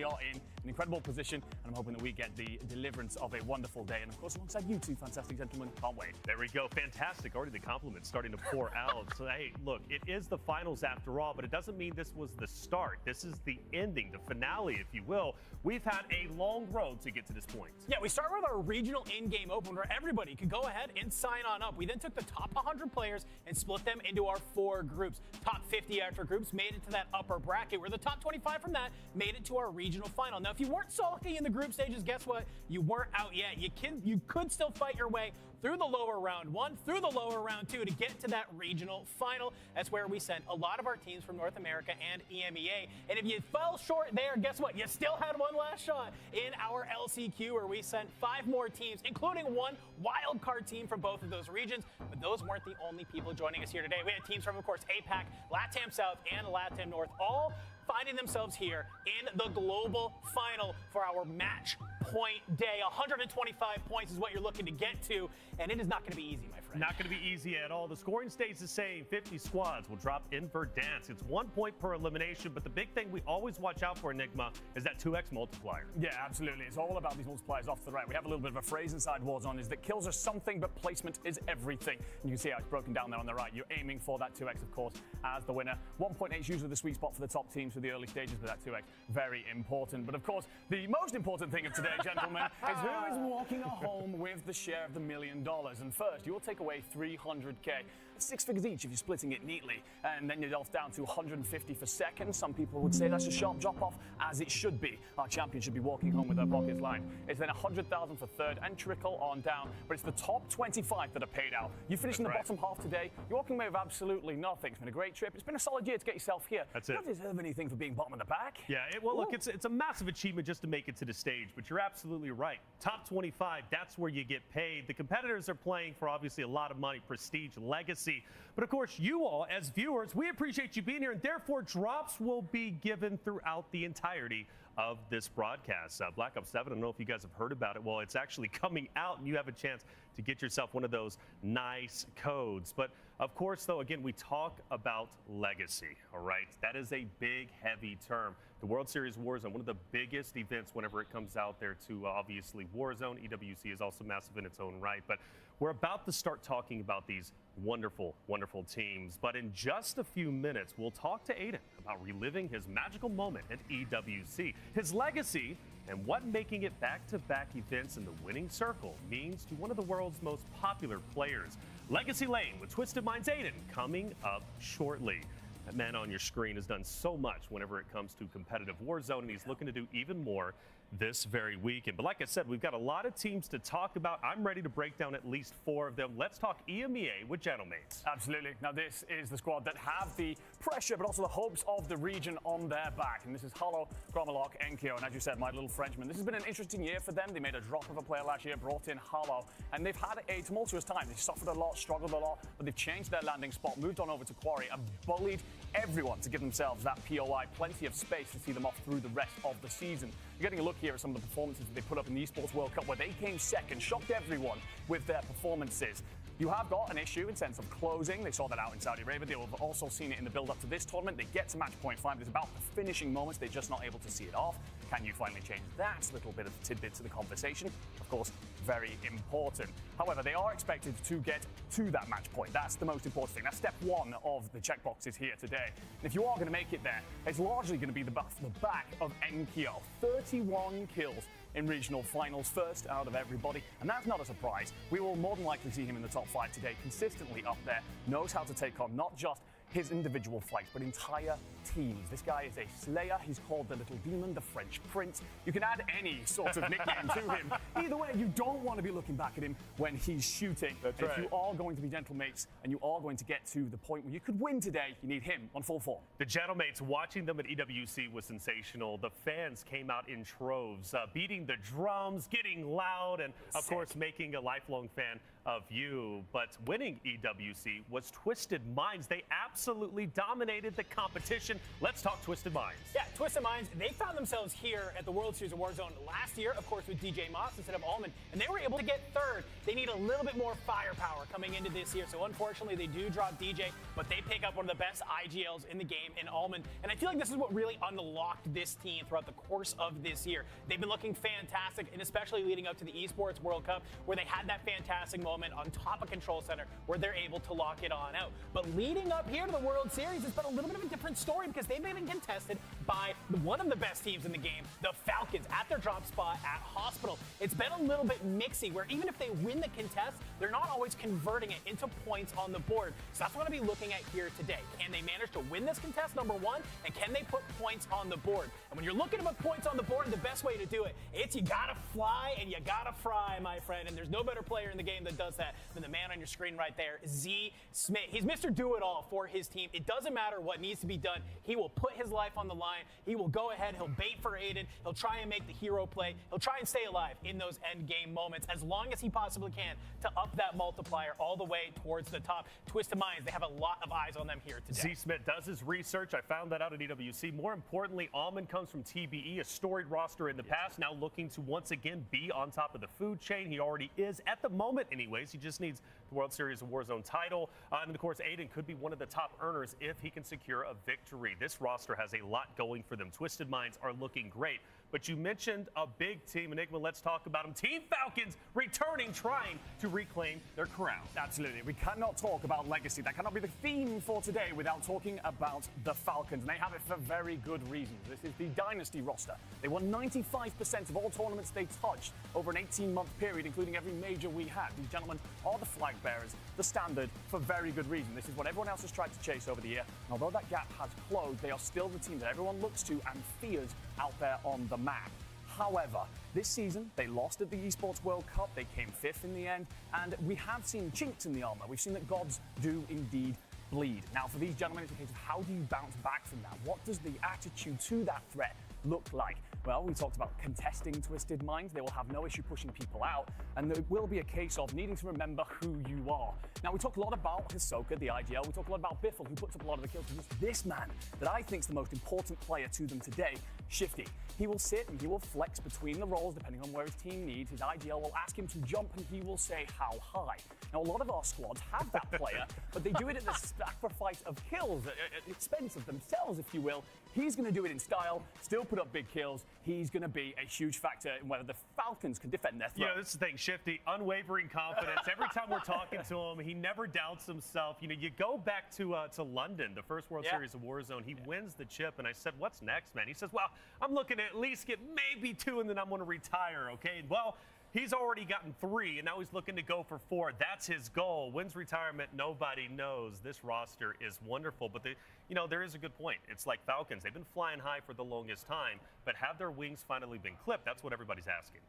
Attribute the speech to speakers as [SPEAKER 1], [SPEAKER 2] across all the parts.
[SPEAKER 1] are in an incredible position, and I'm hoping that we get the deliverance of a wonderful day. And of course, alongside you two fantastic gentlemen, can't wait.
[SPEAKER 2] There we go. Fantastic. Already the compliments starting to pour out. So, hey, look, it is the finals after all, but it doesn't mean this was the start. This is the ending, the finale, if you will. We've had a long road to get to this point.
[SPEAKER 1] Yeah, we started with our regional in-game open where everybody could go ahead and sign on up. We then took the top 100 players and split them into our 4 groups. Top 50 after groups made it to that upper bracket, where the top 25 from that made it to our regional final. Now, if you weren't so lucky in the group stages, guess what? You weren't out yet. You could still fight your way through the lower round 1, through the lower round 2 to get to that regional final. That's where we sent a lot of our teams from North America and EMEA. And if you fell short there, guess what? You still had one last shot in our LCQ, where we sent 5 more teams, including 1 wild card team from both of those regions. But those weren't the only people joining us here today. We had teams from, of course, APAC, LATAM South, and LATAM North, all finding themselves here in the global final for our match point day. 125 points is what you're looking to get to, and it is not going to be easy, my friend.
[SPEAKER 2] Not going to be easy at all. The scoring stays the same. 50 squads will drop in Verdansk. It's 1 point per elimination, but the big thing we always watch out for, Enigma, is that 2x multiplier.
[SPEAKER 1] Yeah, absolutely. It's all about these multipliers off to the right. We have a little bit of a phrase inside Warzone, is that kills are something, but placement is everything. And you can see how it's broken down there on the right. You're aiming for that 2x, of course, as the winner. 1.8 is usually the sweet spot for the top teams for the early stages, but that 2x, very important. But of course, the most important thing of today, gentlemen, is who is walking home with the share of the $1 million. And first, you will take away $300K. 6 figures each if you're splitting it neatly. And then you're off down to 150 for second. Some people would say that's a sharp drop off, as it should be. Our champion should be walking home with their pockets lined. It's then 100,000 for third and trickle on down. But it's the top 25 that are paid out. You finish in the bottom half today, you're walking away with absolutely nothing. It's been a great trip. It's been a solid year to get yourself here.
[SPEAKER 2] That's it.
[SPEAKER 1] You don't deserve anything for being bottom of the pack.
[SPEAKER 2] Yeah, well, look, it's a massive achievement just to make it to the stage, but you're absolutely right. Top 25, that's where you get paid. The competitors are playing for obviously a lot of money, prestige, legacy. But of course, you all, as viewers, we appreciate you being here, and therefore drops will be given throughout the entirety of this broadcast. Black Ops 7, I don't know if you guys have heard about it. Well, it's actually coming out, and you have a chance to get yourself one of those nice codes. But of course, though, again, we talk about legacy, all right? That is a big, heavy term. The World Series Warzone, one of the biggest events whenever it comes out there to obviously Warzone. EWC is also massive in its own right. But we're about to start talking about these wonderful, wonderful teams. But in just a few minutes, we'll talk to Aiden about reliving his magical moment at EWC, his legacy, and what making it back-to-back events in the winning circle means to one of the world's most popular players. Legacy Lane with Twisted Minds Aiden coming up shortly. That man on your screen has done so much whenever it comes to competitive Warzone, and he's looking to do even more this very weekend. But like I said, we've got a lot of teams to talk about. I'm ready to break down at least 4 of them. Let's talk EMEA with Gentlemates.
[SPEAKER 1] Absolutely. Now, this is the squad that have the pressure, but also the hopes of the region on their back. And this is Hollow, Gromalok, Enkyo, and as you said, my little Frenchman. This has been an interesting year for them. They made a drop of a player last year, brought in Hollow, and they've had a tumultuous time. They suffered a lot, struggled a lot, but they've changed their landing spot, moved on over to Quarry, and bullied everyone to give themselves that POI, plenty of space to see them off through the rest of the season. You're getting a look here at some of the performances that they put up in the Esports World Cup, where they came second, shocked everyone with their performances. You have got an issue in sense of closing. They saw that out in Saudi Arabia. They will have also seen it in the build-up to this tournament. They get to match point 5. It's about the finishing moments. They're just not able to see it off. Can you finally change that? A little bit of the tidbit to the conversation. Of course, very important. However, they are expected to get to that match point. That's the most important thing. That's step 1 of the checkboxes here today. And if you are going to make it there, it's largely going to be the back of Enkyo. 31 kills in regional finals, first out of everybody, and that's not a surprise. We will more than likely see him in the top 5 today, consistently up there, knows how to take on not just his individual fights, but entire teams. This guy is a slayer. He's called the Little Demon, the French Prince. You can add any sort of nickname to him. Either way, you don't want to be looking back at him when he's shooting.
[SPEAKER 2] That's right.
[SPEAKER 1] If you are going to be gentlemates and you are going to get to the point where you could win today, you need him on full form.
[SPEAKER 2] The gentlemates, watching them at EWC was sensational. The fans came out in troves, beating the drums, getting loud, and of course making a lifelong fan of you, but winning EWC was Twisted Minds. They absolutely dominated the competition. Let's talk Twisted Minds.
[SPEAKER 3] Yeah, Twisted Minds, they found themselves here at the World Series of Warzone last year, of course, with DJ Moss instead of Allman, and they were able to get third. They need a little bit more firepower coming into this year, so unfortunately they do drop DJ, but they pick up one of the best IGLs in the game in Allman, and I feel like this is what really unlocked this team throughout the course of this year. They've been looking fantastic, and especially leading up to the Esports World Cup, where they had that fantastic moment on top of Control Center where they're able to lock it on out. But leading up here to the World Series, it's been a little bit of a different story because they've been contested by one of the best teams in the game, the Falcons, at their drop spot at Hospital. It's been a little bit mixy where even if they win the contest, they're not always converting it into points on the board. So that's what I'm going to be looking at here today. Can they manage to win this contest, number one, and can they put points on the board? And when you're looking to put points on the board, the best way to do it, it's you gotta fly and you gotta fry, my friend. And there's no better player in the game that does that than the man on your screen right there, Z Smith. He's Mr. Do-It-All for his team. It doesn't matter what needs to be done. He will put his life on the line. He will go ahead. He'll bait for Aiden. He'll try and make the hero play. He'll try and stay alive in those end game moments as long as he possibly can to up that multiplier all the way towards the top. Twisted Minds, they have a lot of eyes on them here today.
[SPEAKER 2] Z Smith does his research. I found that out at EWC. More importantly, Allman comes from TBE, a storied roster in the past, now looking to once again be on top of the food chain. He already is at the moment anyways. He just needs the World Series of Warzone title. And of course, Aiden could be one of the top earners if he can secure a victory. This roster has a lot going for them. Twisted Minds are looking great. But you mentioned a big team. Enigma, let's talk about them. Team Falcons returning, trying to reclaim their crown.
[SPEAKER 1] Absolutely. We cannot talk about legacy. That cannot be the theme for today without talking about the Falcons. And they have it for very good reasons. This is the Dynasty roster. They won 95% of all tournaments they touched over an 18-month period, including every major we had. These gentlemen are the flag bearers, the standard, for very good reason. This is what everyone else has tried to chase over the year. And although that gap has closed, they are still the team that everyone looks to and fears out there on the map. However, this season, they lost at the Esports World Cup. They came fifth in the end, and we have seen chinks in the armor. We've seen that gods do indeed bleed. Now, for these gentlemen, it's a case of how do you bounce back from that? What does the attitude to that threat look like? Well, we talked about contesting Twisted Minds. They will have no issue pushing people out, and it will be a case of needing to remember who you are. Now, we talk a lot about Hisoka, the IGL. We talk a lot about Biffle, who puts up a lot of the kills. And it's this man that I think is the most important player to them today, Shifty. He will sit and he will flex between the roles depending on where his team needs. His IGL will ask him to jump and he will say how high. Now, a lot of our squads have that player, but they do it at the sacrifice of kills, at the expense of themselves, if you will. He's going to do it in style, still put up big kills. He's going to be a huge factor in whether the Falcons can defend their throne.
[SPEAKER 2] You know, this is the thing, Shifty, unwavering confidence. Every time we're talking to him, he never doubts himself. You know, you go back to London, the first World Series of Warzone. He wins the chip, and I said, what's next, man? He says, well, I'm looking to at least get maybe 2, and then I'm going to retire, okay? Well, he's already gotten 3, and now he's looking to go for 4. That's his goal. When's retirement? Nobody knows. This roster is wonderful, but you know, there is a good point. It's like Falcons. They've been flying high for the longest time, but have their wings finally been clipped? That's what everybody's asking.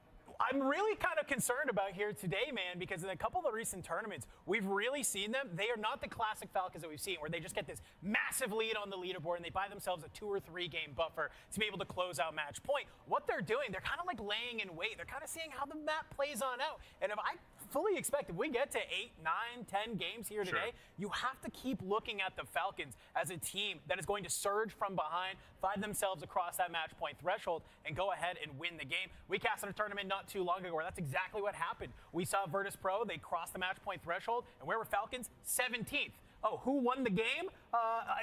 [SPEAKER 3] I'm really kind of concerned about here today, man, because in a couple of the recent tournaments, we've really seen them. They are not the classic Falcons that we've seen, where they just get this massive lead on the leaderboard and they buy themselves a 2 or 3 game buffer to be able to close out match point. What they're doing, they're kind of like laying in wait. They're kind of seeing how the map plays on out. And if I fully expect if we get to 8, 9, 10 games here today, you have to keep looking at the Falcons as a team that is going to surge from behind, find themselves across that match point threshold, and go ahead and win the game. We cast in a tournament not too long ago where that's exactly what happened. We saw Virtus Pro, they crossed the match point threshold, and where were Falcons? 17th. Oh, who won the game?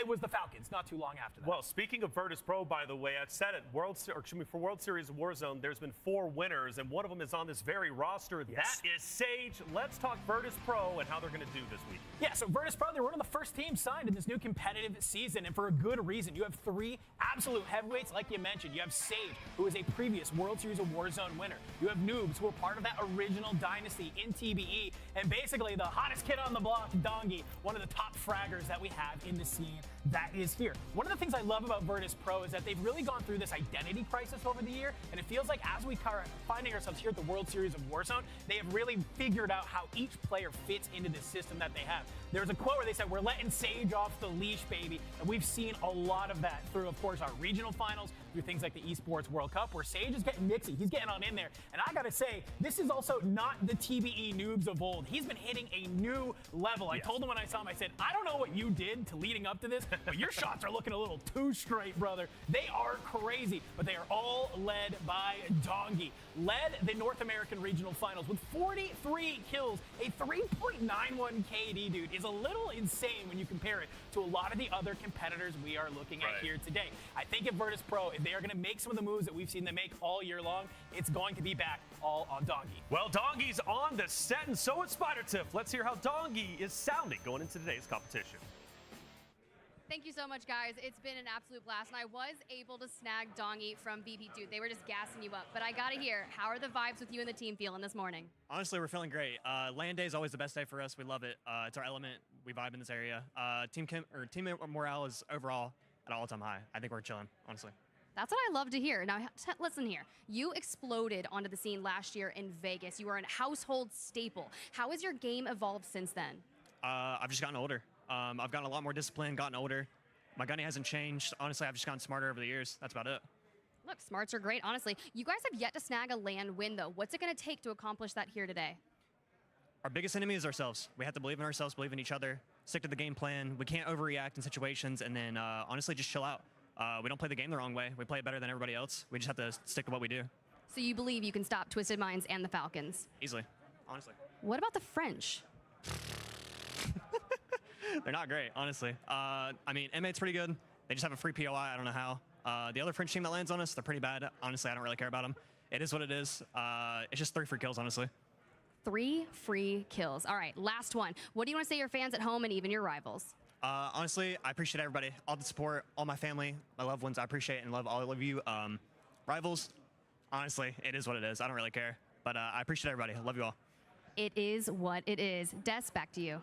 [SPEAKER 3] It was the Falcons not too long after that.
[SPEAKER 2] Well, speaking of Virtus Pro, by the way, I've said it, for World Series of Warzone, there's been 4 winners, and one of them is on this very roster. Yes. That is Sage. Let's talk Virtus Pro and how they're going to do this week.
[SPEAKER 3] Yeah, so Virtus Pro, they're one of the first teams signed in this new competitive season, and for a good reason. You have 3 absolute heavyweights, like you mentioned. You have Sage, who is a previous World Series of Warzone winner. You have Noobs, who are part of that original dynasty in TBE, and basically the hottest kid on the block, Dongi, one of the top fraggers that we have in the scene that is here. One of the things I love about Virtus Pro is that they've really gone through this identity crisis over the year, and it feels like as we are finding ourselves here at the World Series of Warzone, they have really figured out how each player fits into the system that they have. There's a quote where they said, we're letting Sage off the leash, baby, and we've seen a lot of that through, of course, our regional finals, through things like the Esports World Cup, where Sage is getting mixy. He's getting on in there. And I gotta say, this is also not the TBE noobs of old. He's been hitting a new level. I told him when I saw him, I said, I don't know what you did to leading up to this, but your shots are looking a little too straight, brother. They are crazy, but they are all led by Dongi. Led the North American Regional Finals with 43 kills. A 3.91 KD, dude, is a little insane when you compare it to a lot of the other competitors we are looking at here today. I think if Virtus Pro, if they are going to make some of the moves that we've seen them make all year long, it's going to be back all on Dongi.
[SPEAKER 2] Well, Dongi's on the set, and so is SpiderTiff. Let's hear how Dongi is sounding going into today's competition.
[SPEAKER 4] Thank you so much, guys. It's been an absolute blast, and I was able to snag Dongi from BP. Dude, they were just gassing you up. But I gotta hear, how are the vibes with you and the team feeling this morning?
[SPEAKER 5] Honestly, we're feeling great. Land day is always the best day for us. We love it. It's our element. We vibe in this area. Team morale is overall at an all-time high. I think we're chilling, honestly.
[SPEAKER 4] That's what I love to hear. Now, listen here. You exploded onto the scene last year in Vegas. You were a household staple. How has your game evolved since then?
[SPEAKER 5] I've just gotten older. I've gotten a lot more disciplined, gotten older. My gunning hasn't changed. Honestly, I've just gotten smarter over the years. That's about it.
[SPEAKER 4] Look, smarts are great, honestly. You guys have yet to snag a LAN win, though. What's it going to take to accomplish that here today?
[SPEAKER 5] Our biggest enemy is ourselves. We have to believe in ourselves, believe in each other, stick to the game plan. We can't overreact in situations, and then honestly, just chill out. We don't play the game the wrong way. We play it better than everybody else. We just have to stick to what we do.
[SPEAKER 4] So you believe you can stop Twisted Minds and the Falcons?
[SPEAKER 5] Easily, honestly.
[SPEAKER 4] What about the French?
[SPEAKER 5] They're not great, honestly. I mean, M8's pretty good. They just have a free POI. I don't know how. The other French team that lands on us, they're pretty bad. Honestly, I don't really care about them. It is what it is. It's just 3 free kills, honestly.
[SPEAKER 4] 3 free kills. All right, last one. What do you want to say to your fans at home and even your rivals?
[SPEAKER 5] Honestly, I appreciate everybody, all the support, all my family, my loved ones. I appreciate and love all of you. Rivals, honestly, it is what it is. I don't really care. But I appreciate everybody. I love you all.
[SPEAKER 4] It is what it is. Des, back to you.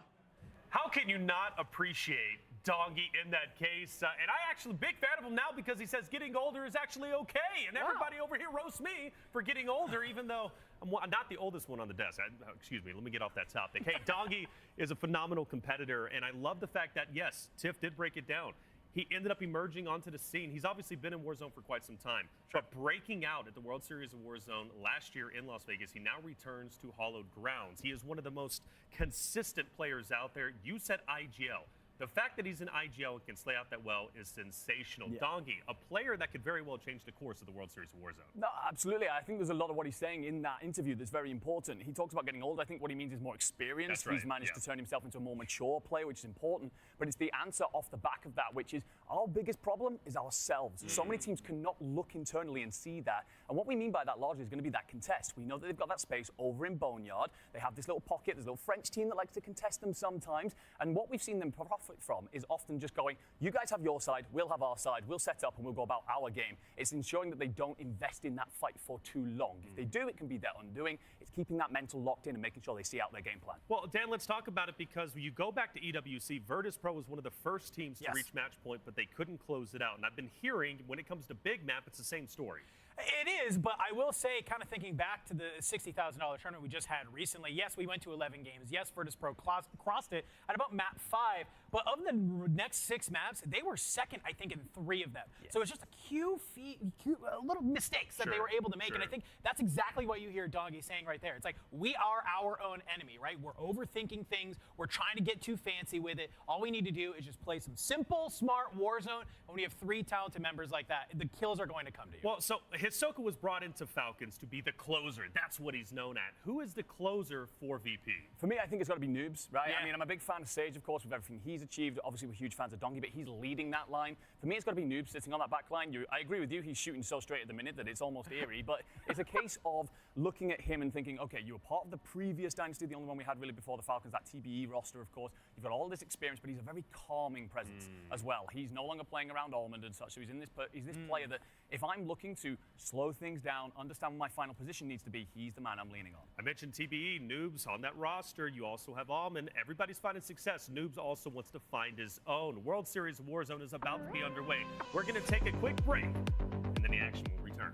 [SPEAKER 2] How can you not appreciate Dongi in that case? And I actually big fan of him now because he says getting older is actually okay. And everybody over here roasts me for getting older, even though I'm not the oldest one on the desk. Excuse me, let me get off that topic. Hey, Dongi is a phenomenal competitor, and I love the fact that, yes, Tiff did break it down. He ended up emerging onto the scene. He's obviously been in Warzone for quite some time. But breaking out at the World Series of Warzone last year in Las Vegas, he now returns to Hallowed Grounds. He is one of the most consistent players out there. You said IGL. The fact that he's in IGL and can slay out that well is sensational. Dongi, a player that could very well change the course of the World Series of Warzone.
[SPEAKER 1] No, absolutely. I think there's a lot of what he's saying in that interview that's very important. He talks about getting older. I think what he means is more experience.
[SPEAKER 2] That's right,
[SPEAKER 1] He's managed to turn himself into a more mature player, which is important. But it's the answer off the back of that, which is our biggest problem is ourselves. So many teams cannot look internally and see that. And what we mean by that largely is going to be that contest. We know that they've got that space over in Boneyard. They have this little pocket, this little French team that likes to contest them sometimes. And what we've seen them profit from is often just going, you guys have your side, we'll have our side, we'll set up and we'll go about our game. It's ensuring that they don't invest in that fight for too long. If they do, it can be their undoing. It's keeping that mental locked in and making sure they see out their game plan.
[SPEAKER 2] Well, Dan, let's talk about it because when you go back to EWC, Virtus Pro was one of the first teams to reach match point, but they couldn't close it out. And I've been hearing when it comes to big map, it's the same story.
[SPEAKER 3] It is, but I will say, kind of thinking back to the $60,000 tournament we just had recently, yes, we went to 11 games. Yes, Virtus Pro crossed it at about map 5. But of the next 6 maps, they were second, I think, in 3 of them. So it's just a little mistakes that they were able to make. And I think that's exactly what you hear Dongi saying right there. It's like, we are our own enemy, right? We're overthinking things. We're trying to get too fancy with it. All we need to do is just play some simple, smart Warzone. When we have 3 talented members like that, the kills are going to come to you.
[SPEAKER 2] Well, so Hisoka was brought into Falcons to be the closer. That's what he's known at. Who is the closer for VP?
[SPEAKER 1] For me, I think it's got to be Noobs, right? I mean, I'm a big fan of Sage, of course, with everything he's achieved. Obviously, we're huge fans of Dongi, but he's leading that line. For me, it's got to be Noobs sitting on that back line. I agree with you. He's shooting so straight at the minute that it's almost eerie. But it's a case of looking at him and thinking, okay, you were part of the previous dynasty, the only one we had really before the Falcons, that TBE roster, of course. You've got all this experience, but he's a very calming presence as well. He's no longer playing around Almond and such. So he's this player that if I'm looking to slow things down, understand what my final position needs to be, he's the man I'm leaning on.
[SPEAKER 2] I mentioned TBE, Noobs on that roster. You also have Almond. Everybody's finding success. Noobs also wants to find his own. World Series Warzone is about to be underway. We're going to take a quick break, and then the action will return.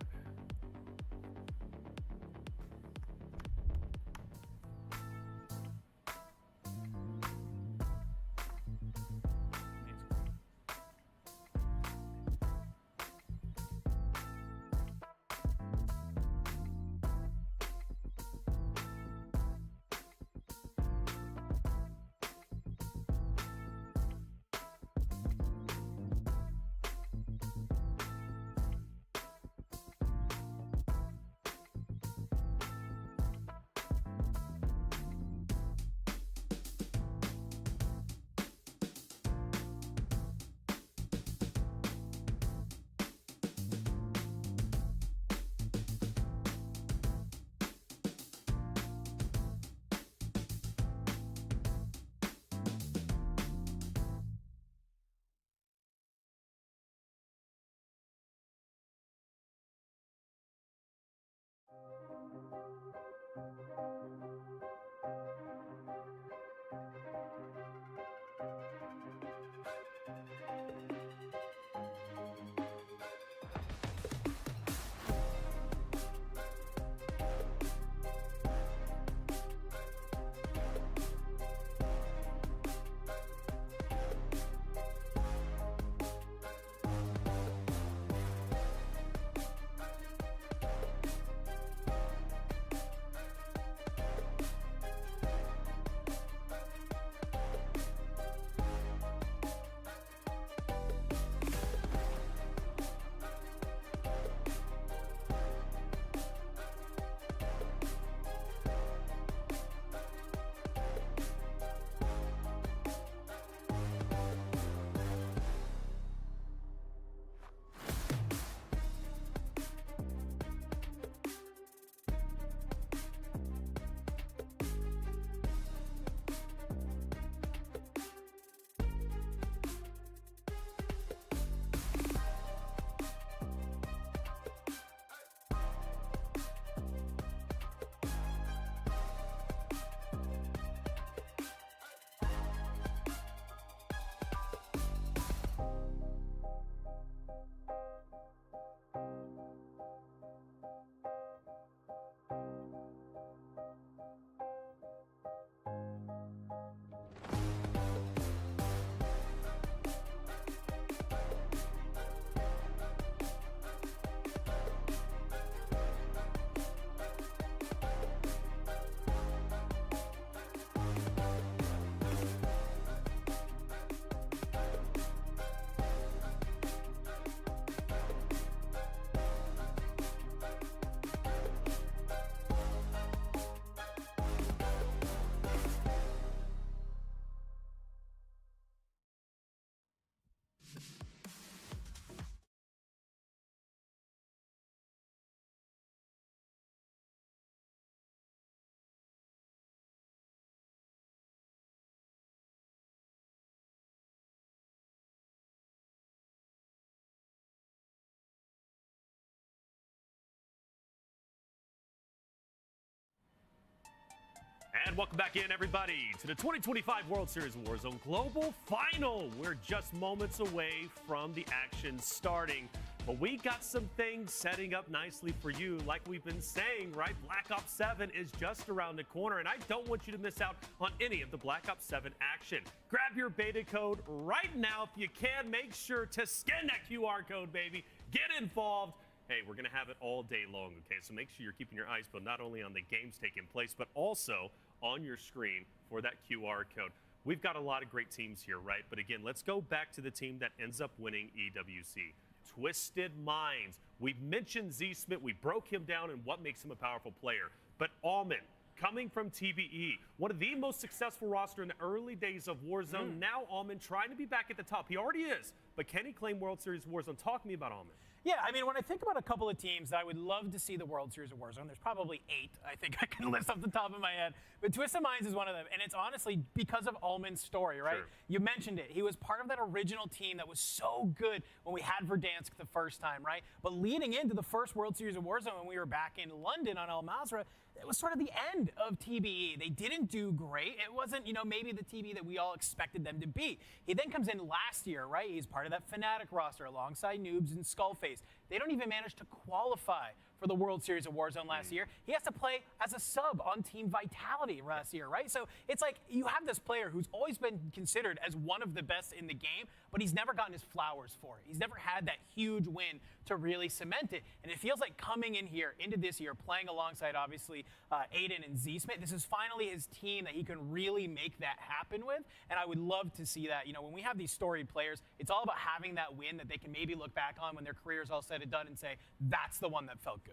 [SPEAKER 2] And welcome back in, everybody, to the 2025 World Series Warzone Global Final. We're just moments away from the action starting, but we got some things setting up nicely for you. Like we've been saying, right? Black Ops 7 is just around the corner, and I don't want you to miss out on any of the Black Ops 7 action. Grab your beta code right now if you can. Make sure to scan that QR code, baby. Get involved. Hey, we're going to have it all day long, okay? So make sure you're keeping your eyes peeled not only on the games taking place, but also on your screen for that QR code. We've got a lot of great teams here, right? But again, let's go back to the team that ends up winning EWC. Twisted Minds. We've mentioned Z Smith. We broke him down and what makes him a powerful player. But Almond, coming from TBE, one of the most successful roster in the early days of Warzone. Now Almond trying to be back at the top. He already is. But can he claim World Series Warzone? Talk to me about Almond.
[SPEAKER 3] Yeah, I mean, when I think about a couple of teams that I would love to see the World Series of Warzone, there's probably 8 I think I can list off the top of my head. But Twisted Minds is one of them, and it's honestly because of Almond's story, right?
[SPEAKER 2] Sure.
[SPEAKER 3] You mentioned it. He was part of that original team that was so good when we had Verdansk the first time, right? But leading into the first World Series of Warzone when we were back in London on Al Mazrah, it was sort of the end of TBE. They didn't do great. It wasn't, maybe the TBE that we all expected them to be. He then comes in last year, right? He's part of that Fnatic roster alongside Noobs and Skullface. They don't even manage to qualify for the World Series of Warzone last year. He has to play as a sub on Team Vitality last year, right? So it's like you have this player who's always been considered as one of the best in the game, but he's never gotten his flowers for it. He's never had that huge win to really cement it. And it feels like coming in here into this year, playing alongside obviously Aiden and Z Smith, this is finally his team that he can really make that happen with. And I would love to see that. When we have these storied players, it's all about having that win that they can maybe look back on when their career's all said and done and say, that's the one that felt good.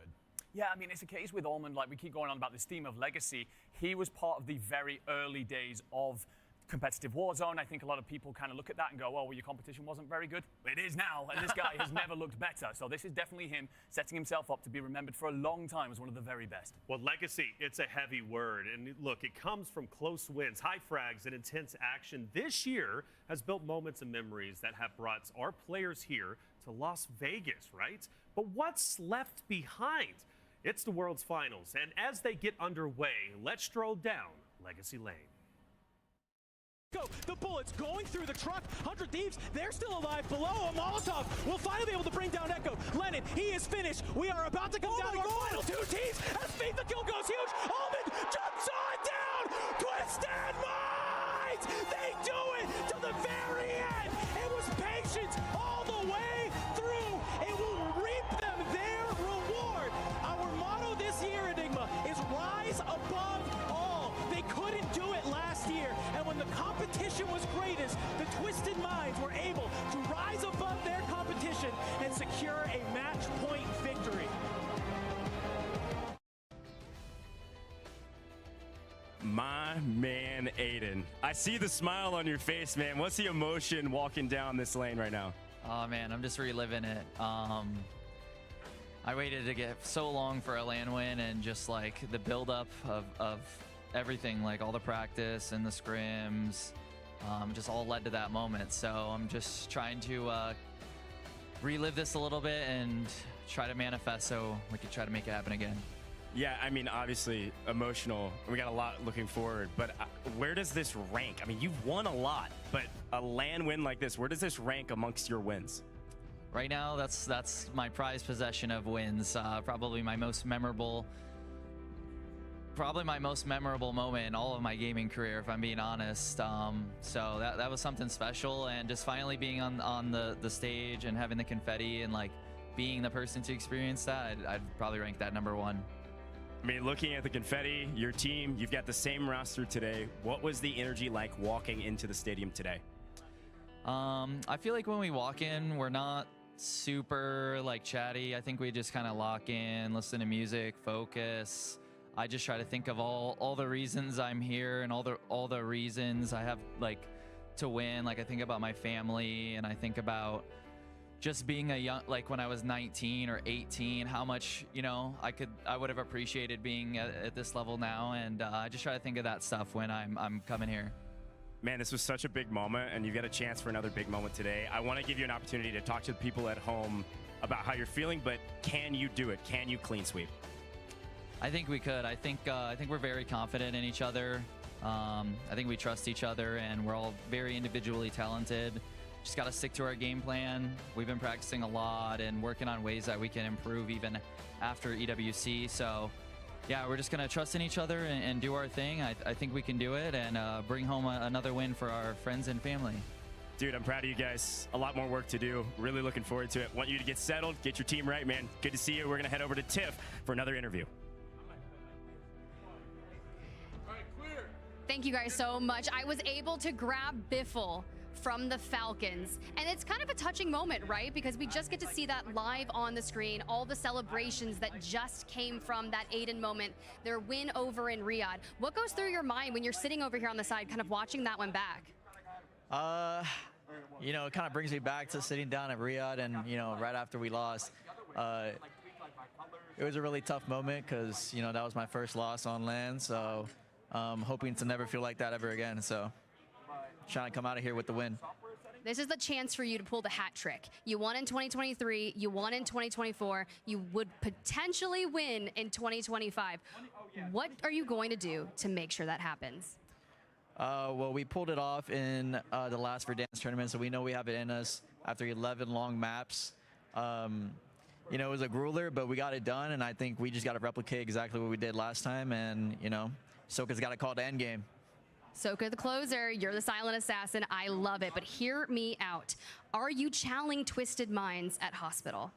[SPEAKER 1] Yeah, I mean, it's a case with Almond, like we keep going on about this theme of legacy. He was part of the very early days of competitive Warzone. I think a lot of people kind of look at that and go, well, your competition wasn't very good. It is now, and this guy has never looked better. So this is definitely him setting himself up to be remembered for a long time as one of the very best.
[SPEAKER 2] Well, legacy, it's a heavy word. And look, it comes from close wins, high frags, and intense action. This year has built moments and memories that have brought our players here to Las Vegas, right? But what's left behind? It's the World's Finals. And as they get underway, let's stroll down Legacy Lane.
[SPEAKER 6] Go. The bullets going through the truck. 100 Thieves, they're still alive. Below a Molotov will finally be able to bring down Echo. Lennon, he is finished. We are about to come down to our final 2 teams. As Faith the kill goes huge. Almond jumps on down. Twisted Minds. They do it to the very end. It was patience all the way through. It will reap them their reward. Our motto this year, Enigma, is rise above all. They couldn't do it last year. And when the competition was greatest, the Twisted Minds were able to rise above their competition and secure a match point victory.
[SPEAKER 7] My man, Aiden. I see the smile on your face, man. What's the emotion walking down this lane right now?
[SPEAKER 8] Oh man, I'm just reliving it. I waited to get so long for a LAN win, and just like the buildup of everything, like all the practice and the scrims, just all led to that moment. So I'm just trying to relive this a little bit and try to manifest so we can try to make it happen again.
[SPEAKER 7] Yeah, I mean, obviously emotional. We got a lot looking forward, but where does this rank? I mean, you've won a lot, but a LAN win like this, where does this rank amongst your wins?
[SPEAKER 8] Right now, that's my prized possession of wins. Probably my most memorable moment in all of my gaming career, if I'm being honest. So that was something special, and just finally being on the stage and having the confetti and like being the person to experience that, I'd probably rank that #1.
[SPEAKER 7] I mean, looking at the confetti, your team, you've got the same roster today. What was the energy like walking into the stadium today?
[SPEAKER 8] I feel like when we walk in, we're not super like chatty. I think we just kind of lock in, listen to music, focus. I just try to think of all the reasons I'm here and all the reasons I have like to win. Like I think about my family, and I think about just being a young, like when I was 19 or 18, how much, I would have appreciated being at this level now. And I just try to think of that stuff when I'm coming here.
[SPEAKER 7] Man, this was such a big moment, and you've got a chance for another big moment today. I want to give you an opportunity to talk to the people at home about how you're feeling, but can you do it? Can you clean sweep?
[SPEAKER 8] I think we could. I think we're very confident in each other. I think we trust each other, and we're all very individually talented. Just got to stick to our game plan. We've been practicing a lot and working on ways that we can improve even after EWC. So, yeah, we're just going to trust in each other and do our thing. I think we can do it and bring home another win for our friends and family.
[SPEAKER 7] Dude, I'm proud of you guys. A lot more work to do. Really looking forward to it. Want you to get settled, get your team right, man. Good to see you. We're going to head over to Tiff for another interview.
[SPEAKER 4] Thank you guys so much. I was able to grab Biffle from the Falcons, and it's kind of a touching moment, right? Because we just get to see that live on the screen, all the celebrations that just came from that Aiden moment, their win over in Riyadh. What goes through your mind when you're sitting over here on the side kind of watching that one back?
[SPEAKER 9] You know, it kind of brings me back to sitting down at Riyadh and, you know, right after we lost. It was a really tough moment because, you know, that was my first loss on land, so hoping to never feel like that ever again. So trying to come out of here with the win.
[SPEAKER 4] This is the chance for you to pull the hat trick. You won in 2023, you won in 2024, you would potentially win in 2025. What are you going to do to make sure that happens?
[SPEAKER 9] Well, we pulled it off in the last Verdansk tournament, so we know we have it in us after 11 long maps. You know, it was a grueler, but we got it done, and I think we just got to replicate exactly what we did last time, and, you know, Soka's got to call the end game.
[SPEAKER 4] Soka the closer, you're the silent assassin. I love it, but hear me out. Are you channeling Twisted Minds at Hospital?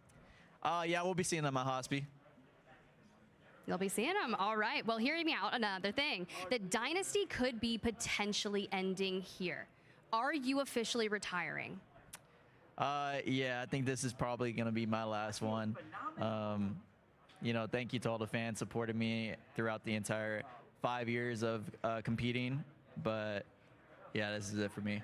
[SPEAKER 9] Yeah, we'll be seeing them at Hospi.
[SPEAKER 4] You'll be seeing them. All right. Well, hear me out. Another thing. The dynasty could be potentially ending here. Are you officially retiring?
[SPEAKER 9] Yeah, I think this is probably going to be my last one. You know, thank you to all the fans supporting me throughout the entire 5 years of competing. But, yeah, this is it for me.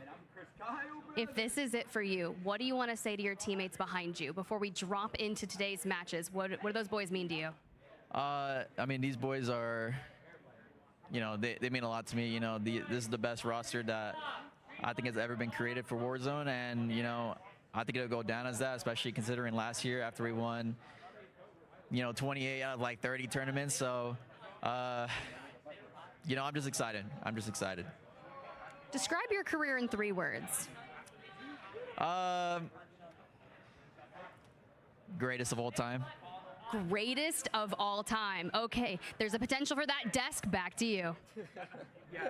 [SPEAKER 4] If this is it for you, what do you want to say to your teammates behind you before we drop into today's matches? What do those boys mean to you?
[SPEAKER 9] I mean, these boys are, you know, they mean a lot to me. You know, this is the best roster that I think has ever been created for Warzone. And, you know, I think it'll go down as that, especially considering last year after we won, you know, 28 out of like 30 tournaments. So, you know, I'm just excited. I'm just excited.
[SPEAKER 4] Describe your career in 3 words.
[SPEAKER 9] Greatest of all time.
[SPEAKER 4] Greatest of all time. Okay, there's a potential for that desk. Back to you.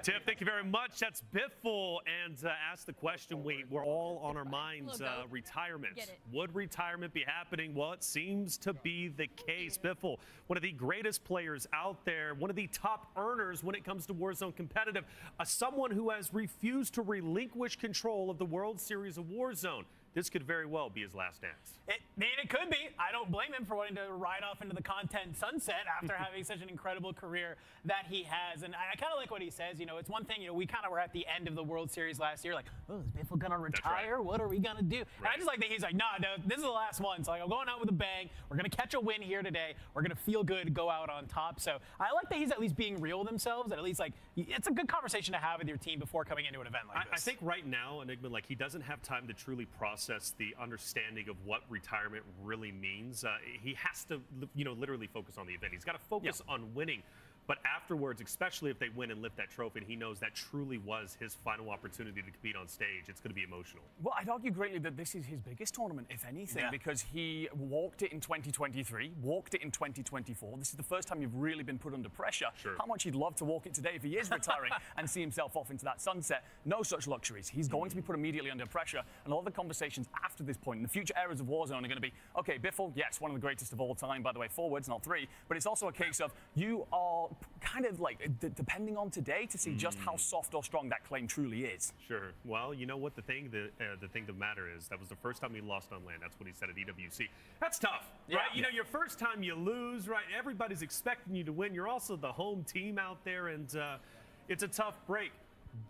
[SPEAKER 2] Tiff, thank you very much. That's Biffle. And ask the question, we're all on our minds, retirement. Would retirement be happening? Well, it seems to be the case. Biffle, one of the greatest players out there, one of the top earners when it comes to Warzone competitive, someone who has refused to relinquish control of the World Series of Warzone. This could very well be his last dance.
[SPEAKER 3] It could be. I don't blame him for wanting to ride off into the content sunset after having such an incredible career that he has. And I kind of like what he says. You know, it's one thing, you know, we kind of were at the end of the World Series last year, like, oh, is Biffle going to retire? Right. What are we going to do? Right. And I just like that he's like, no, this is the last one. So like, I'm going out with a bang. We're going to catch a win here today. We're going to feel good, go out on top. So I like that he's at least being real with themselves. And at least, like, it's a good conversation to have with your team before coming into an event like this.
[SPEAKER 2] I think right now, Enigma, like, he doesn't have time to truly process the understanding of what retirement really means. He has to, you know, literally focus on the event. He's got to focus on winning. But afterwards, especially if they win and lift that trophy, and he knows that truly was his final opportunity to compete on stage, it's going to be emotional.
[SPEAKER 1] Well, I'd argue greatly that this is his biggest tournament, if anything, because he walked it in 2023, walked it in 2024. This is the first time you've really been put under pressure.
[SPEAKER 2] Sure.
[SPEAKER 1] How much he'd love to walk it today if he is retiring and see himself off into that sunset. No such luxuries. He's going to be put immediately under pressure, and all the conversations after this point in the future eras of Warzone are going to be, okay, Biffle, yes, one of the greatest of all time, by the way, forwards, not 3, but it's also a case of you are kind of like depending on today to see just how soft or strong that claim truly is.
[SPEAKER 2] Sure. Well, you know what the thing to matter is, that was the first time he lost on land. That's what he said at EWC. That's tough, right? You know, your first time you lose, right? Everybody's expecting you to win. You're also the home team out there, and it's a tough break.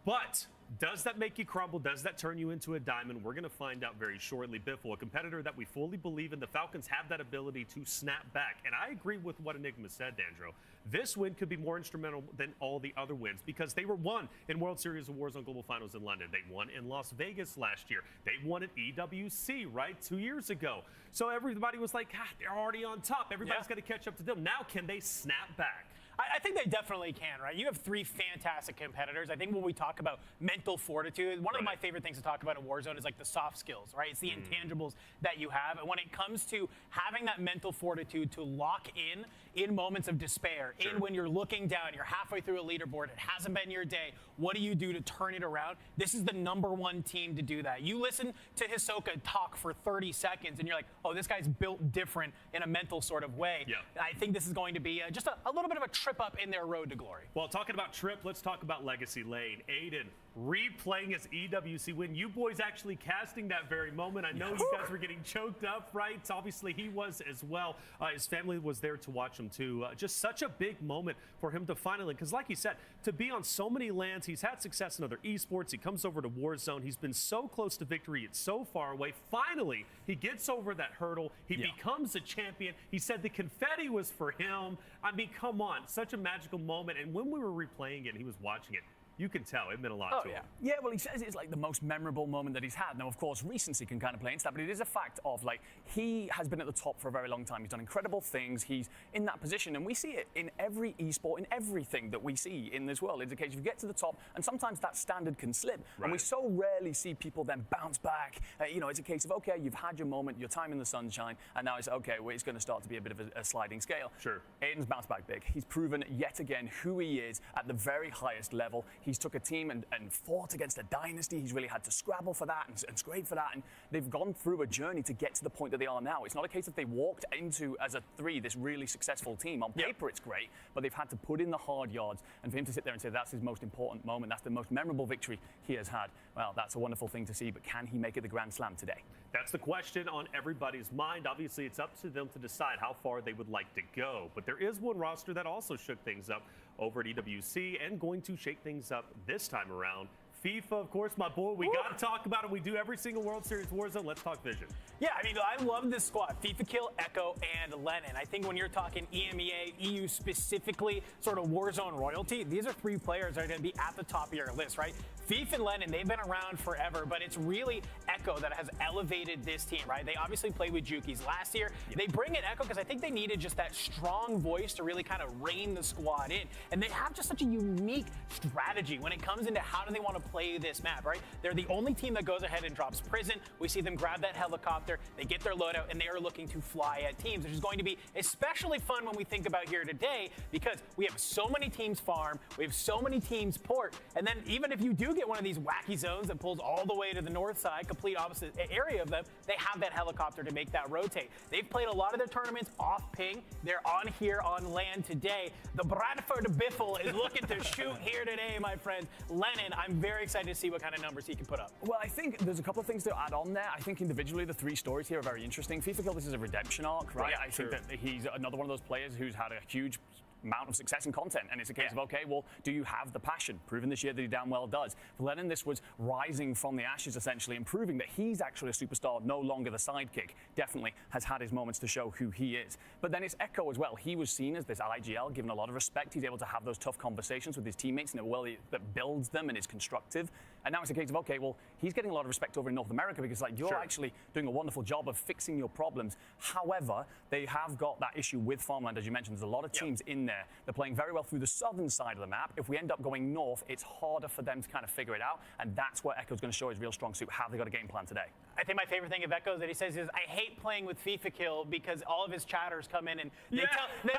[SPEAKER 2] But Does that make you crumble? Does that turn you into a diamond? We're going to find out very shortly. Biffle, a competitor that we fully believe in. The Falcons have that ability to snap back. And I agree with what Enigma said, Dandro. This win could be more instrumental than all the other wins because they were won in World Series of Warzone Global Finals in London. They won in Las Vegas last year. They won at EWC, right, 2 years ago. So everybody was like, they're already on top. Everybody's got to catch up to them. Now, can they snap back?
[SPEAKER 3] I think they definitely can, right? You have three fantastic competitors. I think when we talk about mental fortitude, one of my favorite things to talk about in Warzone is like the soft skills, right? It's the intangibles that you have. And when it comes to having that mental fortitude to lock in moments of despair, in when you're looking down, you're halfway through a leaderboard, it hasn't been your day, what do you do to turn it around? This is the #1 team to do that. You listen to Hisoka talk for 30 seconds and you're like, oh, this guy's built different in a mental sort of way.
[SPEAKER 2] Yeah.
[SPEAKER 3] I think this is going to be just a little bit of a trip up in their road to glory.
[SPEAKER 2] Well, talking about trip, let's talk about Legacy Lane. Aiden replaying his EWC win. You boys actually casting that very moment. I know you guys were getting choked up, right? Obviously, he was as well. His family was there to watch him, too. Just such a big moment for him to finally, because like you said, to be on so many lands, he's had success in other esports. He comes over to Warzone. He's been so close to victory. It's so far away. Finally, he gets over that hurdle. He becomes a champion. He said the confetti was for him. I mean, come on. Such a magical moment. And when we were replaying it, he was watching it. You can tell it meant a lot to him.
[SPEAKER 1] Yeah, well, he says it's like the most memorable moment that he's had. Now, of course, recency can kind of play into that, but it is a fact of like he has been at the top for a very long time. He's done incredible things. He's in that position, and we see it in every esport, in everything that we see in this world. It's a case you get to the top, and sometimes that standard can slip, and we so rarely see people then bounce back. It's a case of okay, you've had your moment, your time in the sunshine, and now it's okay. Well, it's going to start to be a bit of a sliding scale.
[SPEAKER 2] Sure.
[SPEAKER 1] Aiden's bounced back big. He's proven yet again who he is at the very highest level. He's took a team and fought against a dynasty. He's really had to scrabble for that and scrape for that. And they've gone through a journey to get to the point that they are now. It's not a case that they walked into, as a 3, this really successful team. On paper, it's great, but they've had to put in the hard yards. And for him to sit there and say that's his most important moment, that's the most memorable victory he has had, well, that's a wonderful thing to see. But can he make it the Grand Slam today?
[SPEAKER 2] That's the question on everybody's mind. Obviously, it's up to them to decide how far they would like to go. But there is one roster that also shook things up over at EWC and going to shake things up this time around. FIFA, of course, my boy. We got to talk about it. We do every single World Series Warzone. Let's talk Vision.
[SPEAKER 3] Yeah, I mean, I love this squad. FIFA Kill, Echo, and Lennon. I think when you're talking EMEA, EU specifically, sort of Warzone royalty, these are 3 players that are going to be at the top of your list, right? FIFA and Lennon, they've been around forever, but it's really Echo that has elevated this team, right? They obviously played with Jukies last year. They bring in Echo because I think they needed just that strong voice to really kind of rein the squad in. And they have just such a unique strategy when it comes into how do they want to play this map, right? They're the only team that goes ahead and drops prison. We see them grab that helicopter, they get their loadout, and they are looking to fly at teams, which is going to be especially fun when we think about here today because we have so many teams farm, we have so many teams port, and then even if you do get one of these wacky zones that pulls all the way to the north side, complete opposite area of them, they have that helicopter to make that rotate. They've played a lot of their tournaments off ping. They're on here on land today. The Bradford Biffle is looking to shoot here today, my friends. Lennon, I'm very excited to see what kind of numbers he can put up.
[SPEAKER 1] Well, I think there's a couple of things to add on there. I think individually the 3 stories here are very interesting. FIFA Kill, this is a redemption arc, right? I think that he's another one of those players who's had a huge amount of success in content, and it's a case of okay, well, do you have the passion? Proven this year that he damn well does. For Lennon, this was rising from the ashes essentially and proving that he's actually a superstar, no longer the sidekick. Definitely has had his moments to show who he is. But then it's Echo as well. He was seen as this IGL, given a lot of respect. He's able to have those tough conversations with his teammates in a way that builds them and is constructive. And now it's a case of okay, well, he's getting a lot of respect over in North America because like you're actually doing a wonderful job of fixing your problems. However, they have got that issue with farmland, as you mentioned. There's a lot of teams in there. They're playing very well through the southern side of the map. If we end up going north, it's harder for them to kind of figure it out, and that's where Echo's going to show his real strong suit. Have they got a game plan today?
[SPEAKER 3] I think my favorite thing of Echo that he says is, I hate playing with FIFA Kill because all of his chatters come in and they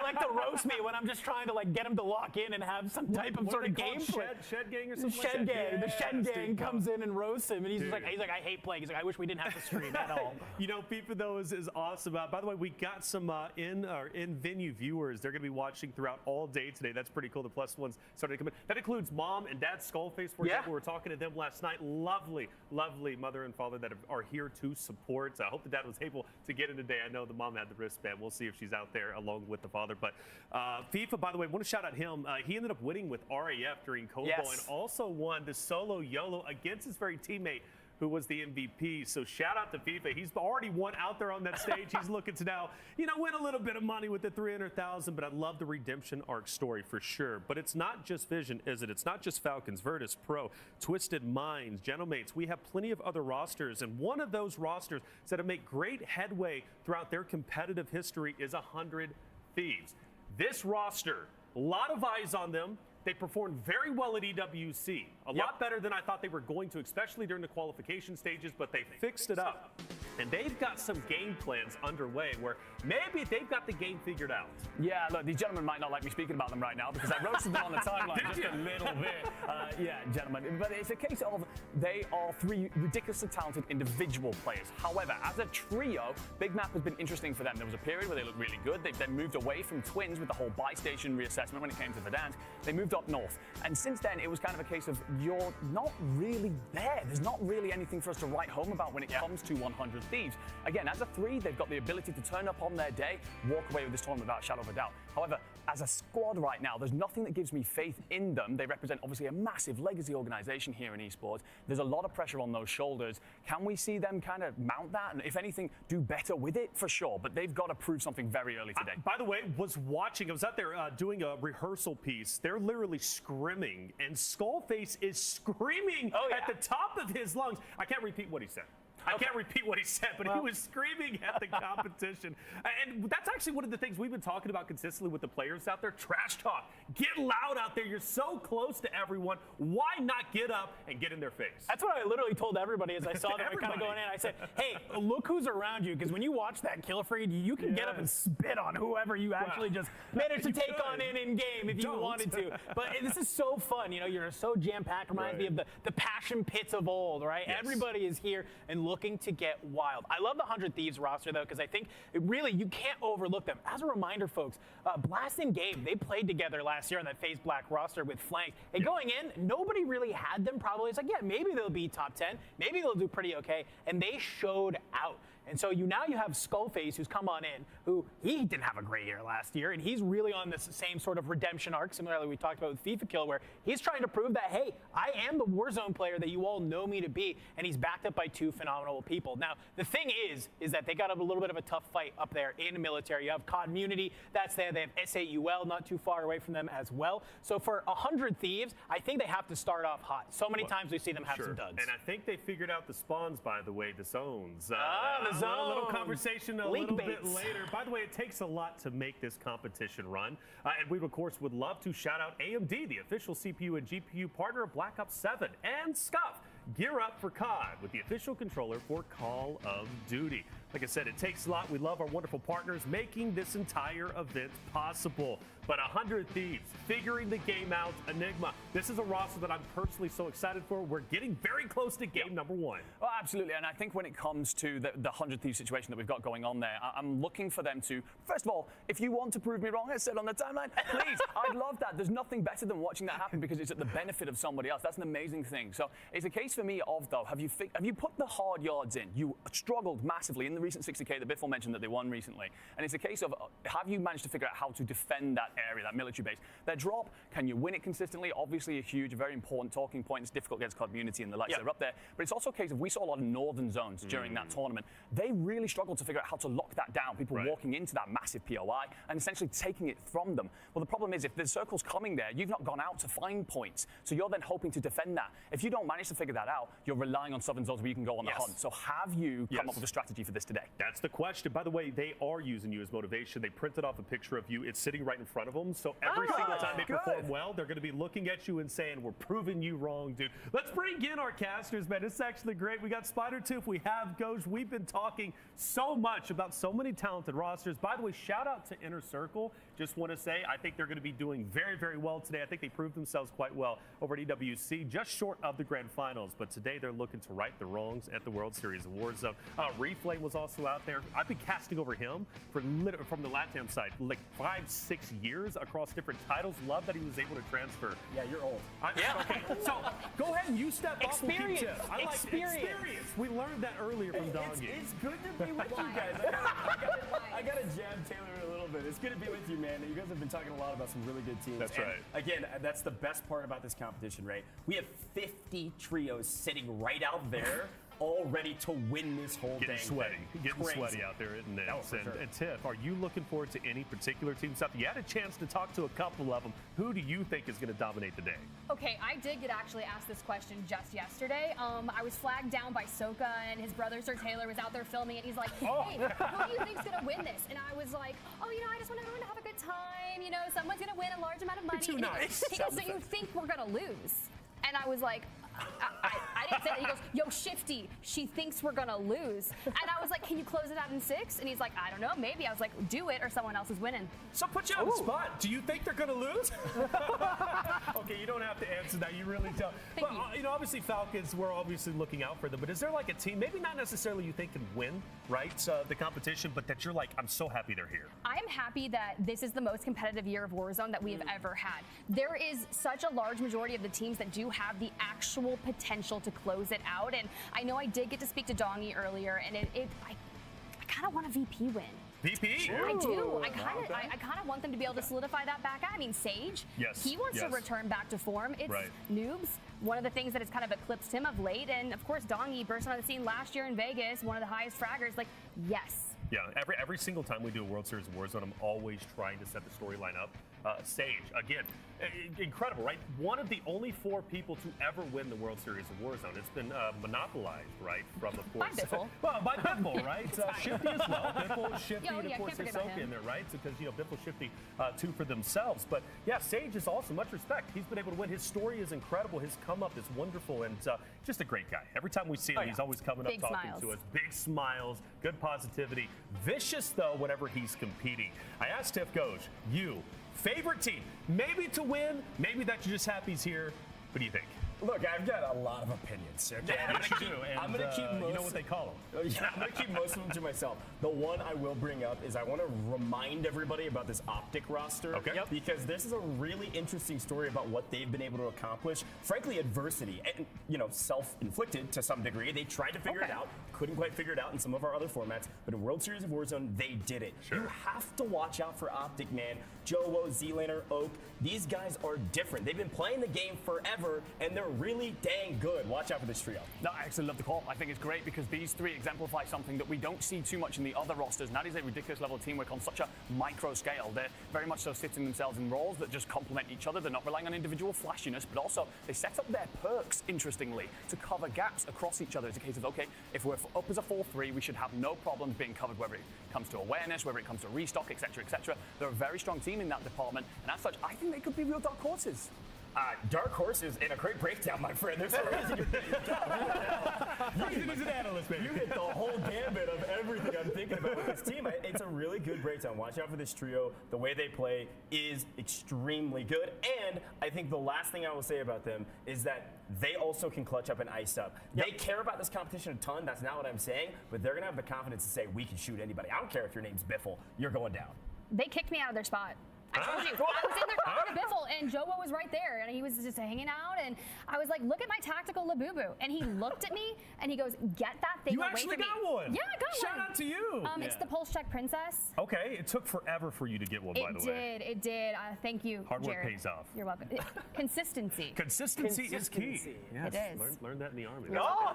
[SPEAKER 3] like to roast me when I'm just trying to like get him to lock in and have some type of sort of gameplay.
[SPEAKER 2] Shed Gang or something
[SPEAKER 3] Shed
[SPEAKER 2] like
[SPEAKER 3] Gang.
[SPEAKER 2] that?
[SPEAKER 3] The Shed Gang comes in and roasts him, and he's like, I hate playing. He's like, I wish we didn't have to stream at all.
[SPEAKER 2] You know, FIFA though is awesome. By the way, we got some in-venue viewers. They're going to be watching throughout all day today. That's pretty cool. The plus ones started to come in. That includes Mom and Dad Skullface, for example. We were talking to them last night. Lovely, lovely mother and father that are here to support. I hope the dad was able to get in today. I know the mom had the wristband. We'll see if she's out there along with the father. But FIFA, by the way, I want to shout out him. He ended up winning with RAF during Kobo and also won the solo YOLO against his very teammate who was the MVP. So shout out to FIFA. He's already won out there on that stage. He's looking to now, win a little bit of money with the 300,000. But I love the redemption arc story for sure. But it's not just Vision, is it? It's not just Falcons, Virtus Pro, Twisted Minds, Gentlemates. We have plenty of other rosters. And one of those rosters that have made great headway throughout their competitive history is 100 Thieves. This roster, a lot of eyes on them. They performed very well at EWC, a lot better than I thought they were going to, especially during the qualification stages, but they fixed it up. And they've got some game plans underway where maybe they've got the game figured out.
[SPEAKER 1] Yeah, look, these gentlemen might not like me speaking about them right now because I roasted them on the timeline just a little bit. Yeah, gentlemen, but it's a case of they are three ridiculously talented individual players. However, as a trio, Big Map has been interesting for them. There was a period where they looked really good. They've then moved away from Twins with the whole buy-station reassessment when it came to Verdansk. They moved up north. And since then, it was kind of a case of you're not really there. There's not really anything for us to write home about when it comes to 100 Thieves. Again, as a three, they've got the ability to turn up on their day, walk away with this tournament without a shadow of a doubt. However, as a squad right now, there's nothing that gives me faith in them. They represent obviously a massive legacy organization here in esports. There's a lot of pressure on those shoulders. Can we see them kind of mount that and, if anything, do better with it? For sure, but they've got to prove something very early today.
[SPEAKER 2] By the way, I was out there doing a rehearsal piece. They're literally scrimming, and Skullface is screaming at the top of his lungs. I can't repeat what he said. I can't repeat what he said, but he was screaming at the competition. And that's actually one of the things we've been talking about consistently with the players out there. Trash talk. Get loud out there. You're so close to everyone. Why not get up and get in their face?
[SPEAKER 3] That's what I literally told everybody as I saw them kind of going in. I said, hey, look who's around you, because when you watch that kill feed, you can get up and spit on whoever you actually just managed to take on in game if you wanted to. But this is so fun. You're so jam-packed. Reminds me of the passion pits of old, right? Yes. Everybody is here and looking to get wild. I love the 100 Thieves roster, though, because I think you can't overlook them. As a reminder, folks, Blast in Game, they played together last year on that FaZe Black roster with Flanks. And going in, nobody really had them probably. It's like, yeah, maybe they'll be top 10. Maybe they'll do pretty okay. And they showed out. And so now you have Skullface, who's come on in, who he didn't have a great year last year, and he's really on this same sort of redemption arc, similarly we talked about with FIFA Kill, where he's trying to prove that, hey, I am the Warzone player that you all know me to be, and he's backed up by two phenomenal people. Now, the thing is that they got a little bit of a tough fight up there in the military. You have COD Munity, that's there. They have SAUL not too far away from them as well. So for 100 Thieves, I think they have to start off hot. So many times we see them have some duds.
[SPEAKER 2] And I think they figured out the spawns, by the way, the zones.
[SPEAKER 3] The zone.
[SPEAKER 2] A little conversation a little bit later. By the way, it takes a lot to make this competition run. And we, of course, would love to shout out AMD, the official CPU and GPU partner of Black Ops 7, and Scuff. Gear up for COD with the official controller for Call of Duty. Like I said, it takes a lot. We love our wonderful partners making this entire event possible. But 100 Thieves, figuring the game out, Enigma. This is a roster that I'm personally so excited for. We're getting very close to game number one.
[SPEAKER 1] Well, absolutely. And I think when it comes to the 100 Thieves situation that we've got going on there, I'm looking for them to, first of all, if you want to prove me wrong, as I said on the timeline, please, I'd love that. There's nothing better than watching that happen because it's at the benefit of somebody else. That's an amazing thing. So it's a case for me of, though, have you put the hard yards in? You struggled massively in the recent 60K that Biffle mentioned that they won recently. And it's a case of, have you managed to figure out how to defend that area, that military base? Their drop, can you win it consistently? Obviously a huge, very important talking point. It's difficult against COD Munity and the likes. They're up there. But it's also a case of, we saw a lot of northern zones during that tournament. They really struggled to figure out how to lock that down. People walking into that massive POI and essentially taking it from them. Well, the problem is, if the circle's coming there, you've not gone out to find points. So you're then hoping to defend that. If you don't manage to figure that out, you're relying on southern zones where you can go on the hunt. So have you come up with a strategy for this today?
[SPEAKER 2] That's the question. By the way, they are using you as motivation. They printed off a picture of you. It's sitting right in front of them. So every single time they perform well, they're going to be looking at you and saying, we're proving you wrong, dude. Let's bring in our casters, man. It's actually great. We got Spider Tooth. We have Goj. We've been talking so much about so many talented rosters. By the way, shout out to Inner Circle. Just want to say, I think they're going to be doing very, very well today. I think they proved themselves quite well over at EWC, just short of the grand finals. But today they're looking to right the wrongs at the World Series of Warzone. Reflame was also out there. I've been casting over him from the LATAM side, like 5-6 years across different titles. Love that he was able to transfer.
[SPEAKER 10] Yeah, you're old.
[SPEAKER 2] Okay, so go ahead and you step up and keep Tiff. I like
[SPEAKER 3] Experience.
[SPEAKER 2] We learned that earlier from Dongy.
[SPEAKER 10] It's good to be with you guys. I got to jam Taylor a little bit. It's good to be with you, man. You guys have been talking a lot about some really good teams.
[SPEAKER 2] That's
[SPEAKER 10] And
[SPEAKER 2] right.
[SPEAKER 10] Again, that's the best part about this competition, right? We have 50 trios sitting right out there, all ready to win this whole
[SPEAKER 2] Getting
[SPEAKER 10] dang
[SPEAKER 2] sweaty.
[SPEAKER 10] thing.
[SPEAKER 2] Getting
[SPEAKER 10] Crazy.
[SPEAKER 2] sweaty out there, isn't it?
[SPEAKER 10] Oh, for sure.
[SPEAKER 2] And Tiff, are you looking forward to any particular team stuff? You had a chance to talk to a couple of them. Who do you think is going to dominate the day?
[SPEAKER 4] Okay, I did get actually asked this question just yesterday. I was flagged down by Soka, and his brother Sir Taylor was out there filming it. He's like, hey, who do you think's gonna win this? And I was like, oh, I just want everyone to have a good time. Someone's gonna win a large amount of money.
[SPEAKER 10] Too nice.
[SPEAKER 4] He goes, so you think we're gonna lose? And I was like, I didn't say that. He goes, yo, Shifty, she thinks we're gonna lose. And I was like, can you close it out in 6? And he's like, I don't know, maybe. I was like, do it or someone else is winning.
[SPEAKER 2] So put you on the spot. Do you think they're going to lose? Okay, you don't have to answer that. You really don't.
[SPEAKER 4] Thank
[SPEAKER 2] But, obviously Falcons, we're obviously looking out for them. But is there like a team, maybe not necessarily you think can win, right, the competition, but that you're like, I'm so happy they're here?
[SPEAKER 4] I am happy that this is the most competitive year of Warzone that we have ever had. There is such a large majority of the teams that do have the actual potential to close it out. And I know I did get to speak to Dongy earlier, and I kind of want a VP win.
[SPEAKER 2] VP?
[SPEAKER 4] I do. I kind of want them to be able to solidify that back out. I mean, Sage,
[SPEAKER 2] Yes,
[SPEAKER 4] he wants to
[SPEAKER 2] yes.
[SPEAKER 4] return back to form. It's
[SPEAKER 2] Right.
[SPEAKER 4] Noobs, one of the things that has kind of eclipsed him of late. And of course, Dongy burst on the scene last year in Vegas, one of the highest fraggers. Like, yes.
[SPEAKER 2] Yeah, every single time we do a World Series of Warzone, I'm always trying to set the storyline up. Sage, again, incredible, right? One of the only 4 people to ever win the World Series of Warzone. It's been monopolized, right, from, of course.
[SPEAKER 4] By Biffle.
[SPEAKER 2] Well, by Biffle, right? Shifty as well. Biffle, Shifty,
[SPEAKER 4] Oh,
[SPEAKER 2] and
[SPEAKER 4] yeah,
[SPEAKER 2] of course
[SPEAKER 4] can't forget about
[SPEAKER 2] Hisoka
[SPEAKER 4] him.
[SPEAKER 2] in there, right? So, because, Biffle, Shifty, 2 for themselves. But, yeah, Sage is awesome. Much respect. He's been able to win. His story is incredible. His come-up is wonderful, and just a great guy. Every time we see him, he's always coming
[SPEAKER 4] Big
[SPEAKER 2] up talking
[SPEAKER 4] smiles.
[SPEAKER 2] to us. Big smiles, good positivity. Vicious, though, whenever he's competing. I asked Tiff Goj, favorite team, maybe to win, maybe that you're just happy he's here. What do you think?
[SPEAKER 10] Look, I've got a lot of opinions. Okay? I'm gonna keep most.
[SPEAKER 2] You know what they call them.
[SPEAKER 10] Yeah, I'm gonna keep most of them to myself. The one I will bring up is I want to remind everybody about this Optic roster.
[SPEAKER 2] Okay. Yep.
[SPEAKER 10] Because this is a really interesting story about what they've been able to accomplish. Frankly, adversity, and self-inflicted to some degree. They tried to figure it out, couldn't quite figure it out in some of our other formats, but in World Series of Warzone, they did it.
[SPEAKER 2] Sure.
[SPEAKER 10] You have to watch out for Optic, man. Jowo, Z-Laner, Oak, these guys are different. They've been playing the game forever, and they're really dang good. Watch out for this trio.
[SPEAKER 1] No, I actually love the call. I think it's great because these 3 exemplify something that we don't see too much in the other rosters, and that is a ridiculous level of teamwork on such a micro scale. They're very much so sitting themselves in roles that just complement each other. They're not relying on individual flashiness, but also they set up their perks, interestingly, to cover gaps across each other. It's a case of, okay, if we're up as a 4-3, we should have no problems being covered, whether it comes to awareness, whether it comes to restock, etc., etc. They're a very strong team in that department, and as such, I think they could be real dark horses.
[SPEAKER 10] Dark horses in a great breakdown, my friend. There's a reason
[SPEAKER 2] He's an analyst, baby.
[SPEAKER 10] You hit the whole gambit of everything I'm thinking about with this team. It's a really good breakdown. Watch out for this trio. The way they play is extremely good. And I think the last thing I will say about them is that they also can clutch up and ice up. They care about this competition a ton. That's not what I'm saying. But they're going to have the confidence to say, we can shoot anybody. I don't care if your name's Biffle. You're going down.
[SPEAKER 4] They kicked me out of their spot. I told you, I was in there talking to Biffle, and Jowo was right there, and he was just hanging out, and I was like, look at my tactical Labubu. And he looked at me, and he goes, get that thing
[SPEAKER 2] You
[SPEAKER 4] away
[SPEAKER 2] actually
[SPEAKER 4] from me.
[SPEAKER 2] got one.
[SPEAKER 4] Yeah, I got
[SPEAKER 2] Shout
[SPEAKER 4] one.
[SPEAKER 2] out to you.
[SPEAKER 4] It's the Pulse Check Princess.
[SPEAKER 2] Okay, it took forever for you to get one, by the way.
[SPEAKER 4] It did. Thank you,
[SPEAKER 2] Hard work
[SPEAKER 4] Jared.
[SPEAKER 2] pays off.
[SPEAKER 4] You're welcome. Consistency.
[SPEAKER 2] Consistency is key. Yes,
[SPEAKER 4] It is.
[SPEAKER 2] Learn that in the Army.
[SPEAKER 10] Oh,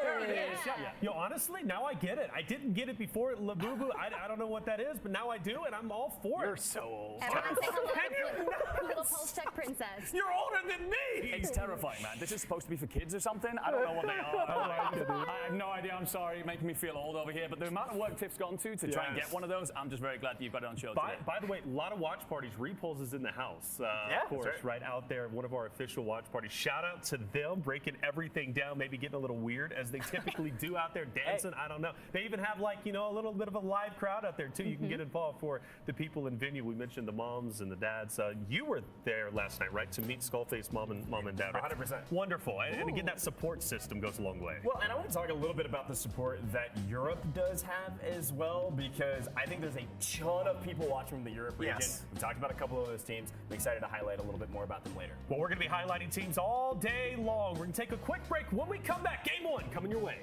[SPEAKER 2] There it is. Yeah. Honestly, now I get it. I didn't get it before at Labubu. I don't know what that is, but now I do, and I'm all for it.
[SPEAKER 1] You're so old.
[SPEAKER 4] Everyone say hello
[SPEAKER 2] And you're
[SPEAKER 4] to little Pulse Check Princess.
[SPEAKER 2] You're older than me.
[SPEAKER 1] It's terrifying, man. This is supposed to be for kids or something. I don't know what they are. I have no idea. I'm sorry, you're making me feel old over here. But the amount of work Tiff's gone to try and get one of those, I'm just very glad that you've got it on show today.
[SPEAKER 2] By the way, a lot of watch parties. Repulse is in the house, of course, right out there. One of our official watch parties. Shout out to them, breaking everything down, maybe getting a little weird as they typically do out there, dancing. I don't know. They even have a little bit of a live crowd out there too. You can get involved for the people in venue. We mentioned the moms and the dads. you were there last night, right, to meet Skullface mom and dad. Right?
[SPEAKER 10] 100%.
[SPEAKER 2] Wonderful. And again, that support system goes a long way.
[SPEAKER 10] Well, and I want to talk a little bit about the support that Europe does have as well, because I think there's a ton of people watching from the Europe region.
[SPEAKER 2] Yes.
[SPEAKER 10] We talked about a couple of those teams. I'm excited to highlight a little bit more about them later.
[SPEAKER 2] Well, we're going to be highlighting teams all day long. We're going to take a quick break. When we come back, Game 1 coming your way.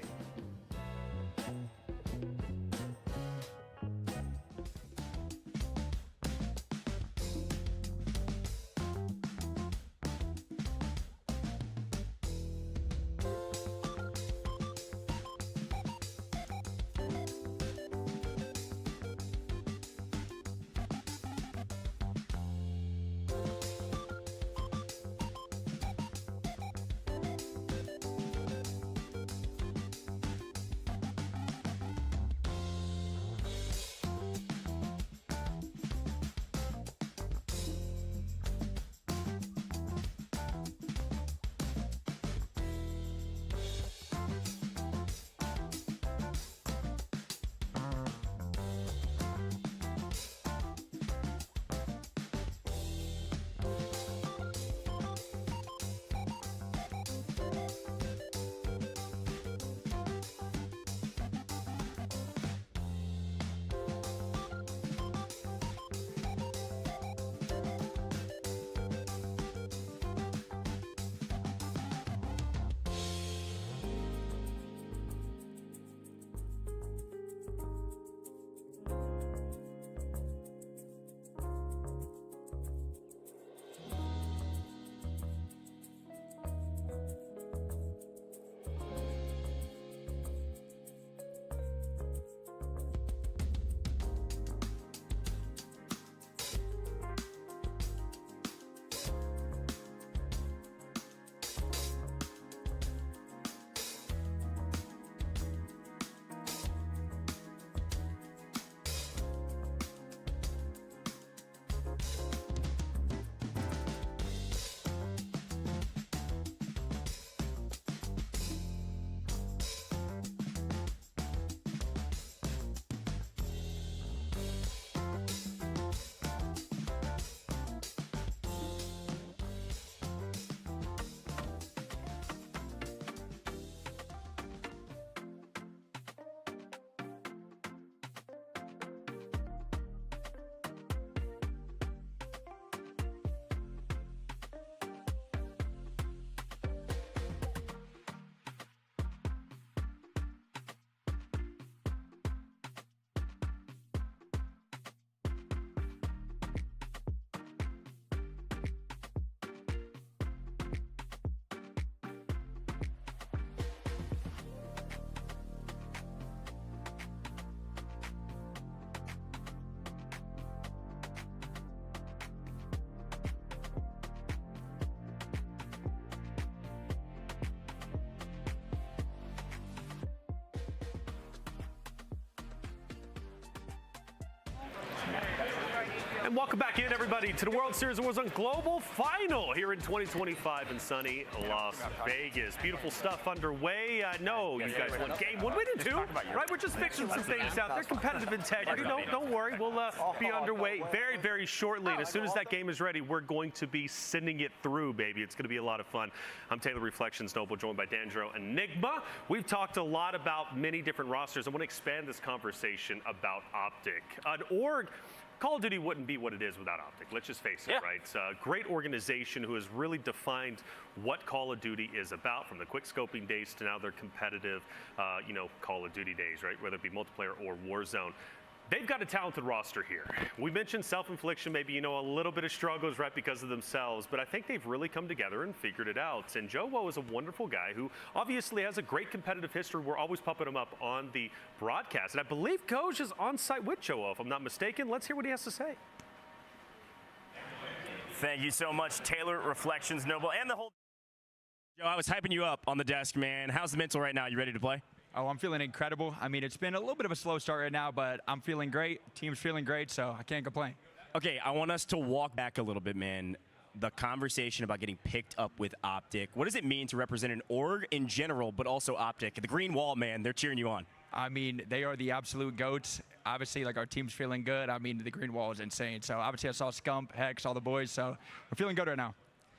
[SPEAKER 2] And welcome back in, everybody, to the World Series of Warzone Global Final here in 2025 in sunny Las Vegas. Beautiful stuff underway. I know you guys won game 1. We did too, right? We're just fixing some things out. There's competitive integrity. Don't worry. We'll be underway very, very shortly. And as soon as that game is ready, we're going to be sending it through, baby. It's going to be a lot of fun. I'm Taylor Reflections Noble, joined by Dandro Enigma. We've talked a lot about many different rosters. I want to expand this conversation about Optic. An org. Call of Duty wouldn't be what it is without Optic. Let's just face it, right? It's a great organization who has really defined what Call of Duty is about, from the quick scoping days to now their competitive, Call of Duty days, right? Whether it be multiplayer or Warzone. They've got a talented roster here. We mentioned self-infliction, maybe, a little bit of struggles, right, because of themselves, but I think they've really come together and figured it out. And Joe Woe is a wonderful guy who obviously has a great competitive history. We're always pumping him up on the broadcast. And I believe Coach is on site with Joe Woe, if I'm not mistaken. Let's hear what he has to say.
[SPEAKER 10] Thank you so much, Taylor Reflections Noble, and the whole...
[SPEAKER 7] Joe, I was hyping you up on the desk, man. How's the mental right now? You ready to play?
[SPEAKER 11] Oh, I'm feeling incredible. I mean, it's been a little bit of a slow start right now, but I'm feeling great. Team's feeling great, so I can't complain.
[SPEAKER 7] Okay, I want us to walk back a little bit, man. The conversation about getting picked up with Optic. What does it mean to represent an org in general, but also Optic? The green wall, man, they're cheering you on.
[SPEAKER 11] I mean, they are the absolute GOATs. Obviously, like, our team's feeling good. I mean, the green wall is insane. So obviously I saw Scump, Hex, all the boys. So we're feeling good right now.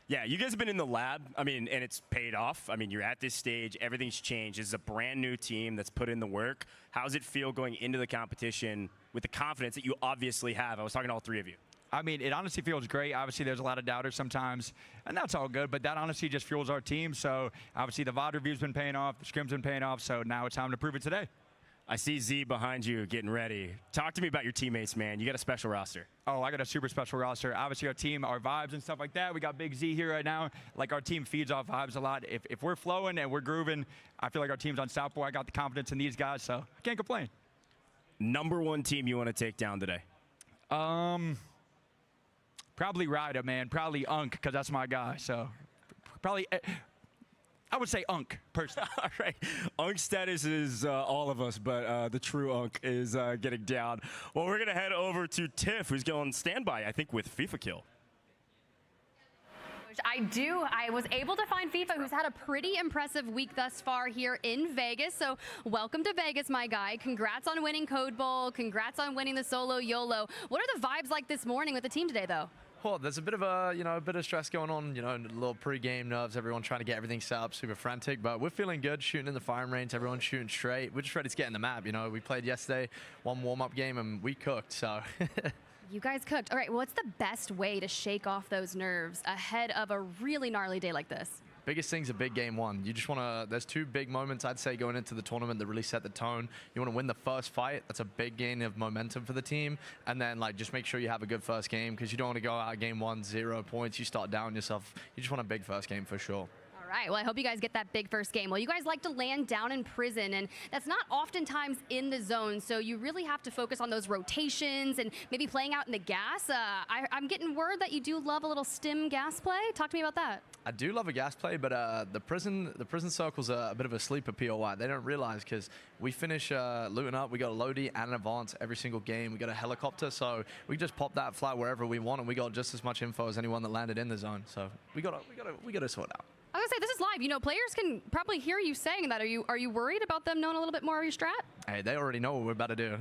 [SPEAKER 7] Yeah, you guys have been in the lab, I mean, and it's paid off. I mean, you're at this stage, everything's changed. This is a brand new team that's put in the work. How does it feel going into the competition with the confidence that you obviously have? I was talking to all three of you.
[SPEAKER 11] I mean, it honestly feels great. Obviously, there's a lot of doubters sometimes, and that's all good, but that honestly just fuels our team. So obviously the VOD review's been paying off, the scrim's been paying off, so now it's time to prove it today.
[SPEAKER 7] I see Z behind you getting ready. Talk to me about your teammates, man. You got a special roster.
[SPEAKER 11] Oh, I got a super special roster. Obviously, our team, our vibes and stuff like that. We got Big Z here right now. Like, our team feeds off vibes a lot. If we're flowing and we're grooving, I feel like our team's unstoppable. I got the confidence in these guys, so I can't complain.
[SPEAKER 7] Number one team you want to take down today?
[SPEAKER 11] Probably Ryder, man. Probably Unk, because that's my guy. So probably, I would say Unk, personally.
[SPEAKER 7] All right. Unk status is all of us, but the true Unk is getting down. Well, we're going to head over to Tiff, who's going standby, I think, with FIFA Kill.
[SPEAKER 4] I was able to find FIFA, who's had a pretty impressive week thus far here in Vegas. So welcome to Vegas, my guy. Congrats on winning Code Bowl. Congrats on winning the solo YOLO. What are the vibes like this morning with the team today, though?
[SPEAKER 9] Well, there's a bit of a bit of stress going on, a little pre-game nerves, everyone trying to get everything set up, super frantic, but we're feeling good, shooting in the firing range, everyone's shooting straight. We're just ready to get in the map, We played yesterday, one warm-up game, and we cooked, so.
[SPEAKER 4] You guys cooked. All right, what's the best way to shake off those nerves ahead of a really gnarly day like this?
[SPEAKER 9] Biggest thing's a big game one. You just want to, there's two big moments, I'd say, going into the tournament that really set the tone. You want to win the first fight. That's a big gain of momentum for the team. And then, just make sure you have a good first game, because you don't want to go out game 1, 0 points. You start down yourself. You just want a big first game for sure.
[SPEAKER 4] All right, well, I hope you guys get that big first game. Well, you guys like to land down in prison, and that's not oftentimes in the zone, so you really have to focus on those rotations and maybe playing out in the gas. I'm getting word that you do love a little stim gas play. Talk to me about that.
[SPEAKER 9] I do love a gas play, but the prison circle's a bit of a sleeper POI. They don't realize, because we finish looting up. We got a Lodi and an advance every single game. We got a helicopter, so we just pop that flat wherever we want, and we got just as much info as anyone that landed in the zone. So we gotta sort it out.
[SPEAKER 4] I was gonna say, this is live. Players can probably hear you saying that. Are you worried about them knowing a little bit more of your strat?
[SPEAKER 9] Hey, they already know what we're about to do.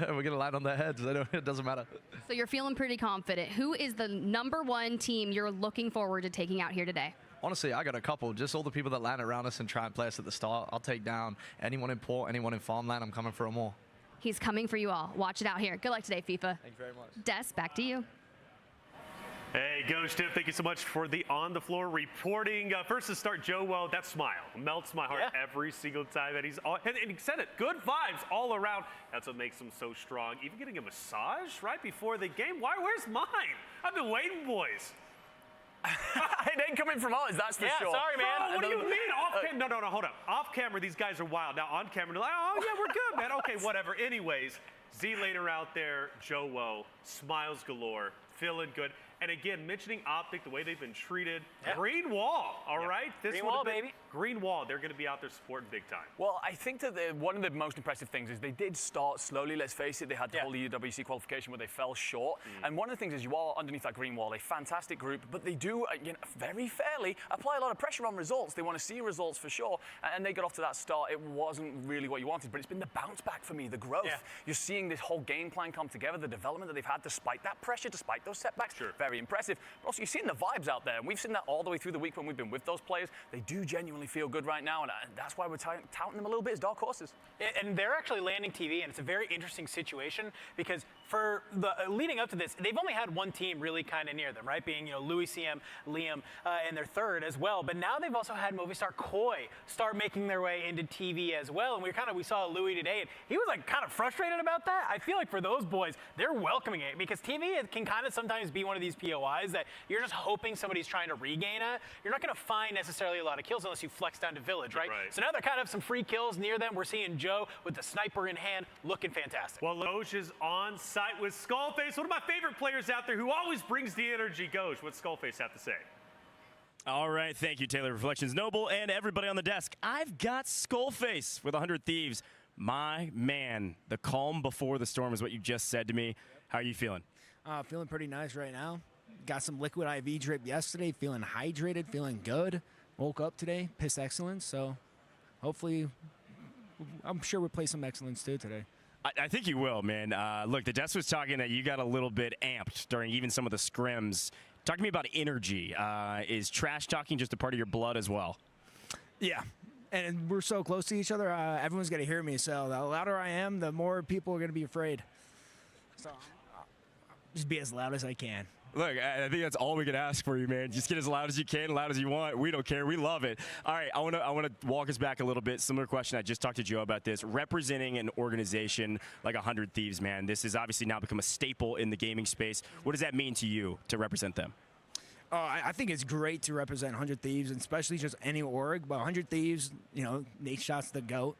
[SPEAKER 9] We're gonna land on their heads. It doesn't matter.
[SPEAKER 4] So you're feeling pretty confident. Who is the #1 team you're looking forward to taking out here today?
[SPEAKER 9] Honestly, I got a couple. Just all the people that land around us and try and play us at the start. I'll take down anyone in port, anyone in farmland. I'm coming for them all.
[SPEAKER 4] He's coming for you all. Watch it out here. Good luck today, FIFA.
[SPEAKER 9] Thank you very much.
[SPEAKER 4] Des, back to you.
[SPEAKER 2] Hey, Ghost Tiff, thank you so much for the on-the-floor reporting. First to start, Joe, well, that smile melts my heart every single time that he's on. And he said it, good vibes all around. That's what makes him so strong. Even getting a massage right before the game. Where's mine? I've been waiting, boys.
[SPEAKER 1] It ain't coming from us, that's for sure.
[SPEAKER 3] Sorry, man.
[SPEAKER 2] Oh, what do you mean? No, hold up. Off camera, these guys are wild. Now, on camera, they're like, oh, yeah, we're good, man. Okay, whatever. Anyways, Z later out there, Joe Woe, smiles galore, feeling good. And again, mentioning Optic, the way they've been treated. Green Wall, all right?
[SPEAKER 3] Green Wall, baby.
[SPEAKER 1] Green Wall, they're going to be out there supporting big time. Well, I think that one of the most impressive things is they did start slowly, let's face it. They had the whole UWC qualification where they fell short. And one of the things is you are underneath that green wall, a fantastic group, but they do, very fairly, apply a lot of pressure on results. They want to see results for sure. And they got off to that start. It wasn't really what you wanted, but it's been the bounce back for me, the growth. You're seeing this whole game plan come together, the development that they've had despite that pressure, despite those setbacks. Very impressive. But also, you're seeing the vibes out there, and we've seen that all the way through the week when we've been with those players. They do genuinely feel good right now, and that's why we're touting them a little bit as dark horses.
[SPEAKER 3] And they're actually landing TV, and it's a very interesting situation because for the leading up to this, they've only had one team really kind of near them, right? Being, Louis, CM, Liam, and their third as well. But now they've also had Movistar Koi start making their way into TV as well. And we saw Louis today, and he was kind of frustrated about that. I feel like for those boys, they're welcoming it because TV can kind of sometimes be one of these POIs that you're just hoping somebody's trying to regain it. You're not going to find necessarily a lot of kills unless you flex down to Village, right? So now they're kind of some free kills near them. We're seeing Joe with the sniper in hand looking fantastic.
[SPEAKER 2] Well, Ghost is on site with Skullface, one of my favorite players out there who always brings the energy. Ghost, what's Skullface have to say?
[SPEAKER 7] All right, thank you, Taylor Reflections Noble, and everybody on the desk. I've got Skullface with 100 Thieves. My man, the calm before the storm is what you just said to me. How are you feeling?
[SPEAKER 12] Feeling pretty nice right now. Got some liquid IV drip yesterday, feeling hydrated, feeling good. Woke up today, piss excellence, so hopefully I'm sure we'll play some excellence too today.
[SPEAKER 7] I think you will, man. Look, the desk was talking that you got a little bit amped during even some of the scrims. Talk to me about energy. Is trash talking just a part of your blood as well?
[SPEAKER 12] Yeah. And we're so close to each other, everyone's going to hear me. So the louder I am, the more people are going to be afraid. So I'll just be as loud as I can.
[SPEAKER 7] Look, I think that's all we can ask for you, man. Just get as loud as you can, loud as you want. We don't care. We love it. All right, I want to walk us back a little bit. Similar question. I just talked to Joe about this. Representing an organization like 100 Thieves, man, this has obviously now become a staple in the gaming space. What does that mean to you to represent them?
[SPEAKER 12] I think it's great to represent 100 Thieves, and especially just any org. But 100 Thieves, you know, Nate Shot's the GOAT.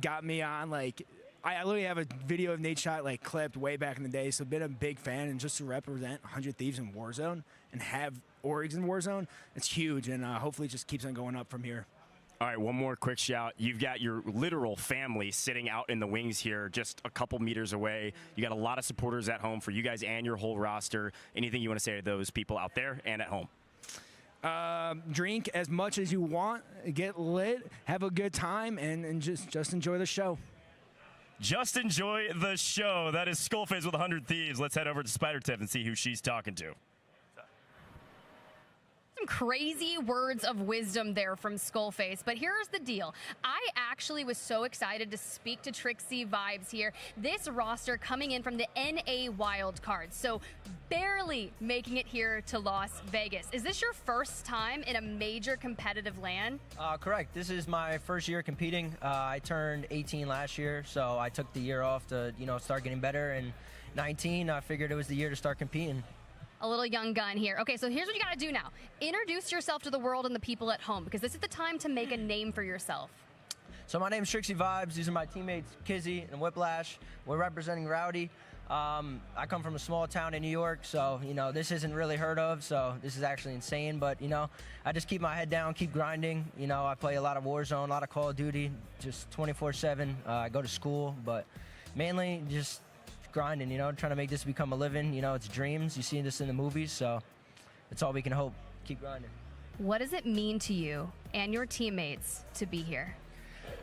[SPEAKER 12] Got me on, like, I literally have a video of Nate Shot, like, clipped way back in the day. So been a big fan, and just to represent 100 Thieves in Warzone and have orgs in Warzone, it's huge. And hopefully it just keeps on going up from here.
[SPEAKER 7] All right, one more quick shout. You've got your literal family sitting out in the wings here, just a couple meters away. You got a lot of supporters at home for you guys and your whole roster. Anything you want to say to those people out there and at home?
[SPEAKER 12] Drink as much as you want, get lit, have a good time, and just enjoy the show.
[SPEAKER 7] Just enjoy the show. That is Skullface with 100 Thieves. Let's head over to Spider Tiff and see who she's talking to.
[SPEAKER 4] Some crazy words of wisdom there from Skullface, but here's the deal. I actually was so excited to speak to Trixie Vibes here. This roster coming in from the NA wildcard, so barely making it here to Las Vegas. Is this your first time in a major competitive LAN?
[SPEAKER 13] Correct. This is my first year competing. I turned 18 last year, so I took the year off to, start getting better. And 19, I figured it was the year to start competing.
[SPEAKER 4] A little young gun here. Okay, so here's what you got to do now. Introduce yourself to the world and the people at home, because this is the time to make a name for yourself.
[SPEAKER 13] So my name's Trixie Vibes. These are my teammates, Kizzy and Whiplash. We're representing Rowdy. I come from a small town in New York, so, this isn't really heard of, so this is actually insane. But, I just keep my head down, keep grinding. I play a lot of Warzone, a lot of Call of Duty, just 24/7. I go to school, but mainly just grinding, trying to make this become a living. It's dreams. You see this in the movies, so it's all we can hope. Keep grinding.
[SPEAKER 4] What does it mean to you and your teammates to be here?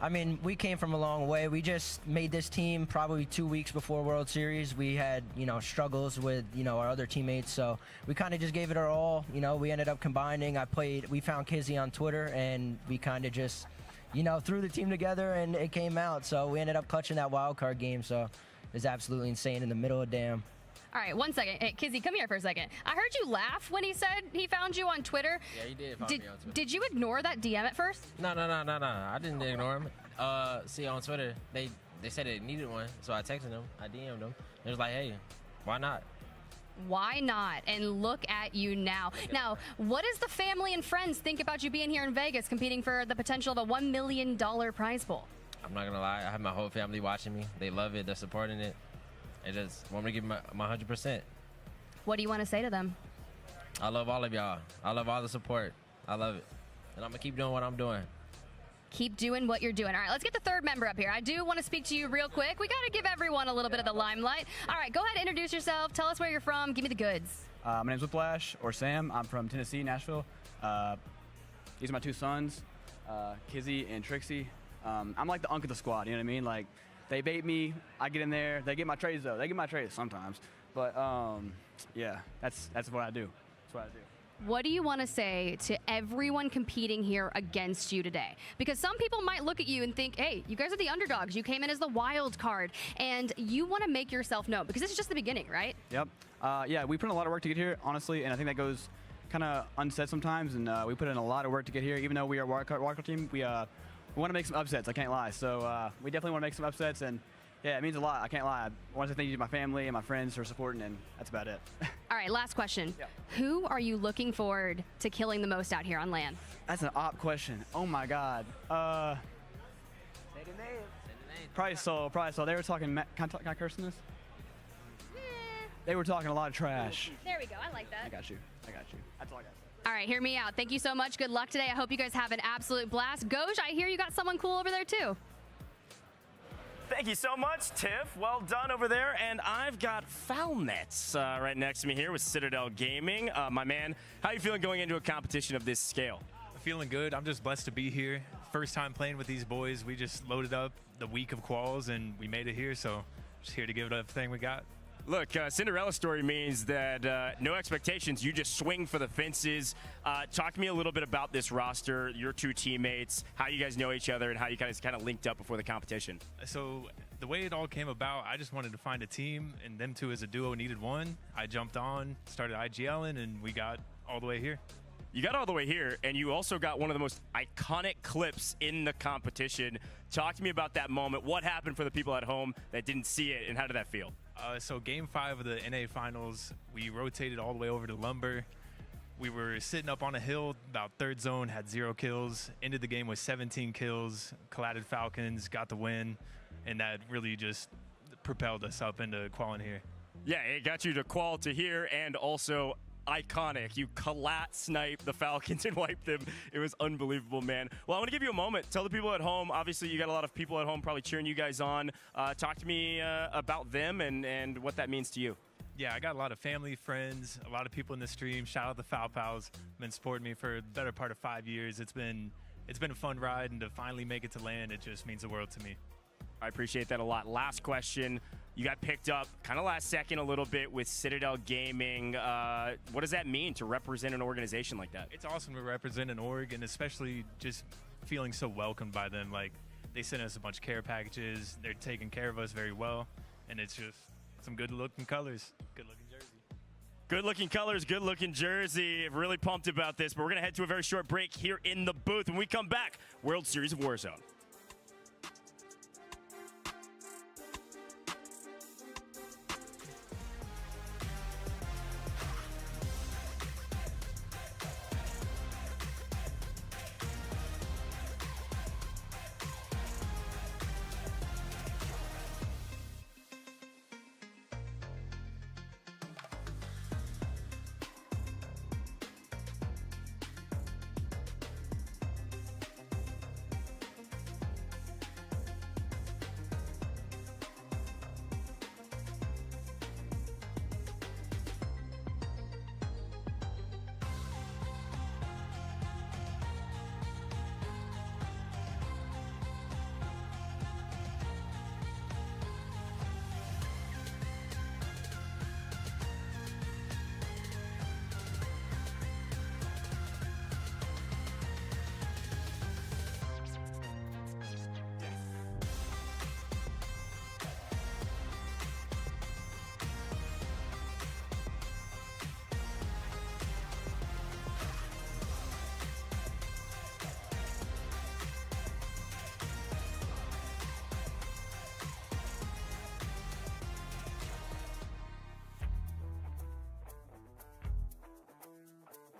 [SPEAKER 13] I mean, we came from a long way. We just made this team probably 2 weeks before World Series. We had, struggles with, our other teammates, so we kind of just gave it our all. We ended up combining. We found Kizzy on Twitter, and we kind of just, threw the team together, and it came out. So we ended up clutching that wild card game, so it's absolutely insane in the middle of damn.
[SPEAKER 4] All right, 1 second. Hey, Kizzy, come here for a second. I heard you laugh when he said he found you on Twitter.
[SPEAKER 14] Yeah, he did find me on Twitter.
[SPEAKER 4] Did you ignore that DM at first?
[SPEAKER 14] No. I didn't ignore him. See, on Twitter, they said they needed one, so I texted them. I DM'd them. It was like, hey, why not?
[SPEAKER 4] Why not? And look at you now. Now, what does the family and friends think about you being here in Vegas competing for the potential of a $1 million prize pool?
[SPEAKER 14] I'm not going to lie. I have my whole family watching me. They love it. They're supporting it. They just want me to give my 100%.
[SPEAKER 4] What do you want to say to them?
[SPEAKER 14] I love all of y'all. I love all the support. I love it. And I'm going to keep doing what I'm doing.
[SPEAKER 4] Keep doing what you're doing. All right, let's get the third member up here. I do want to speak to you real quick. We got to give everyone a little bit of the limelight. All right, go ahead and introduce yourself. Tell us where you're from. Give me the goods.
[SPEAKER 15] My name's Whiplash, or Sam. I'm from Tennessee, Nashville. These are my two sons, Kizzy and Trixie. I'm like the unk of the squad, you know what I mean? Like, they bait me, I get in there. They get my trades, though. They get my trades sometimes. But, yeah, that's what I do. That's what I do.
[SPEAKER 4] What do you want to say to everyone competing here against you today? Because some people might look at you and think, hey, you guys are the underdogs. You came in as the wild card, and you want to make yourself known because this is just the beginning, right?
[SPEAKER 15] Yep. Yeah, we put in a lot of work to get here, honestly, and I think that goes kind of unsaid sometimes, and we put in a lot of work to get here. Even though we are a wild card team, we want to make some upsets, I can't lie. So we definitely want to make some upsets, and yeah, it means a lot. I can't lie. I want to thank you to my family and my friends for supporting, and that's about it.
[SPEAKER 4] All right, last question. Yeah. Who are you looking forward to killing the most out here on LAN?
[SPEAKER 15] That's an op question. Oh my God.
[SPEAKER 14] Say the name.
[SPEAKER 15] Probably Soul. They were talking. Can I curse in this? They were talking a lot of trash.
[SPEAKER 4] There we go. I like that.
[SPEAKER 15] I got you. That's all I got.
[SPEAKER 4] All right, hear me out. Thank you so much. Good luck today. I hope you guys have an absolute blast. Goj, I hear you got someone cool over there too.
[SPEAKER 7] Thank you so much, Tiff. Well done over there. And I've got Foulnets right next to me here with Citadel Gaming. My man, how are you feeling going into a competition of this scale?
[SPEAKER 16] Feeling good. I'm just blessed to be here. First time playing with these boys. We just loaded up the week of quals and we made it here. So just here to give it everything we got.
[SPEAKER 7] Look, Cinderella story means that no expectations. You just swing for the fences. Talk to me a little bit about this roster, your two teammates, how you guys know each other, and how you guys kind of linked up before the competition.
[SPEAKER 16] So the way it all came about, I just wanted to find a team, and them two as a duo needed one. I jumped on, started IGLing, and we got all the way here.
[SPEAKER 7] You got all the way here, and you also got one of the most iconic clips in the competition. Talk to me about that moment. What happened for the people at home that didn't see it, and how did that feel?
[SPEAKER 16] So game 5 of the NA finals, we rotated all the way over to Lumber. We were sitting up on a hill, about third zone, had 0 kills. Ended the game with 17 kills, collided Falcons, got the win, and that really just propelled us up into qualifying here.
[SPEAKER 7] Yeah, it got you to qual to here, and also iconic. You collat snipe the Falcons and wipe them. It was unbelievable, man. Well, I want to give you a moment. Tell the people at home. Obviously, you got a lot of people at home probably cheering you guys on. Talk to me about them and what that means to you.
[SPEAKER 16] Yeah, I got a lot of family, friends, a lot of people in the stream. Shout out the Foul Pals. Been supporting me for the better part of 5 years. It's been a fun ride, and to finally make it to land, it just means the world to me.
[SPEAKER 7] I appreciate that a lot. Last question. You got picked up kind of last second a little bit with Citadel Gaming. What does that mean to represent an organization like that?
[SPEAKER 16] It's awesome to represent an org, and especially just feeling so welcomed by them. Like, they sent us a bunch of care packages. They're taking care of us very well, and it's just some good-looking colors, good-looking jersey.
[SPEAKER 7] Good-looking colors, good-looking jersey. Really pumped about this, but we're going to head to a very short break here in the booth. When we come back, World Series of Warzone.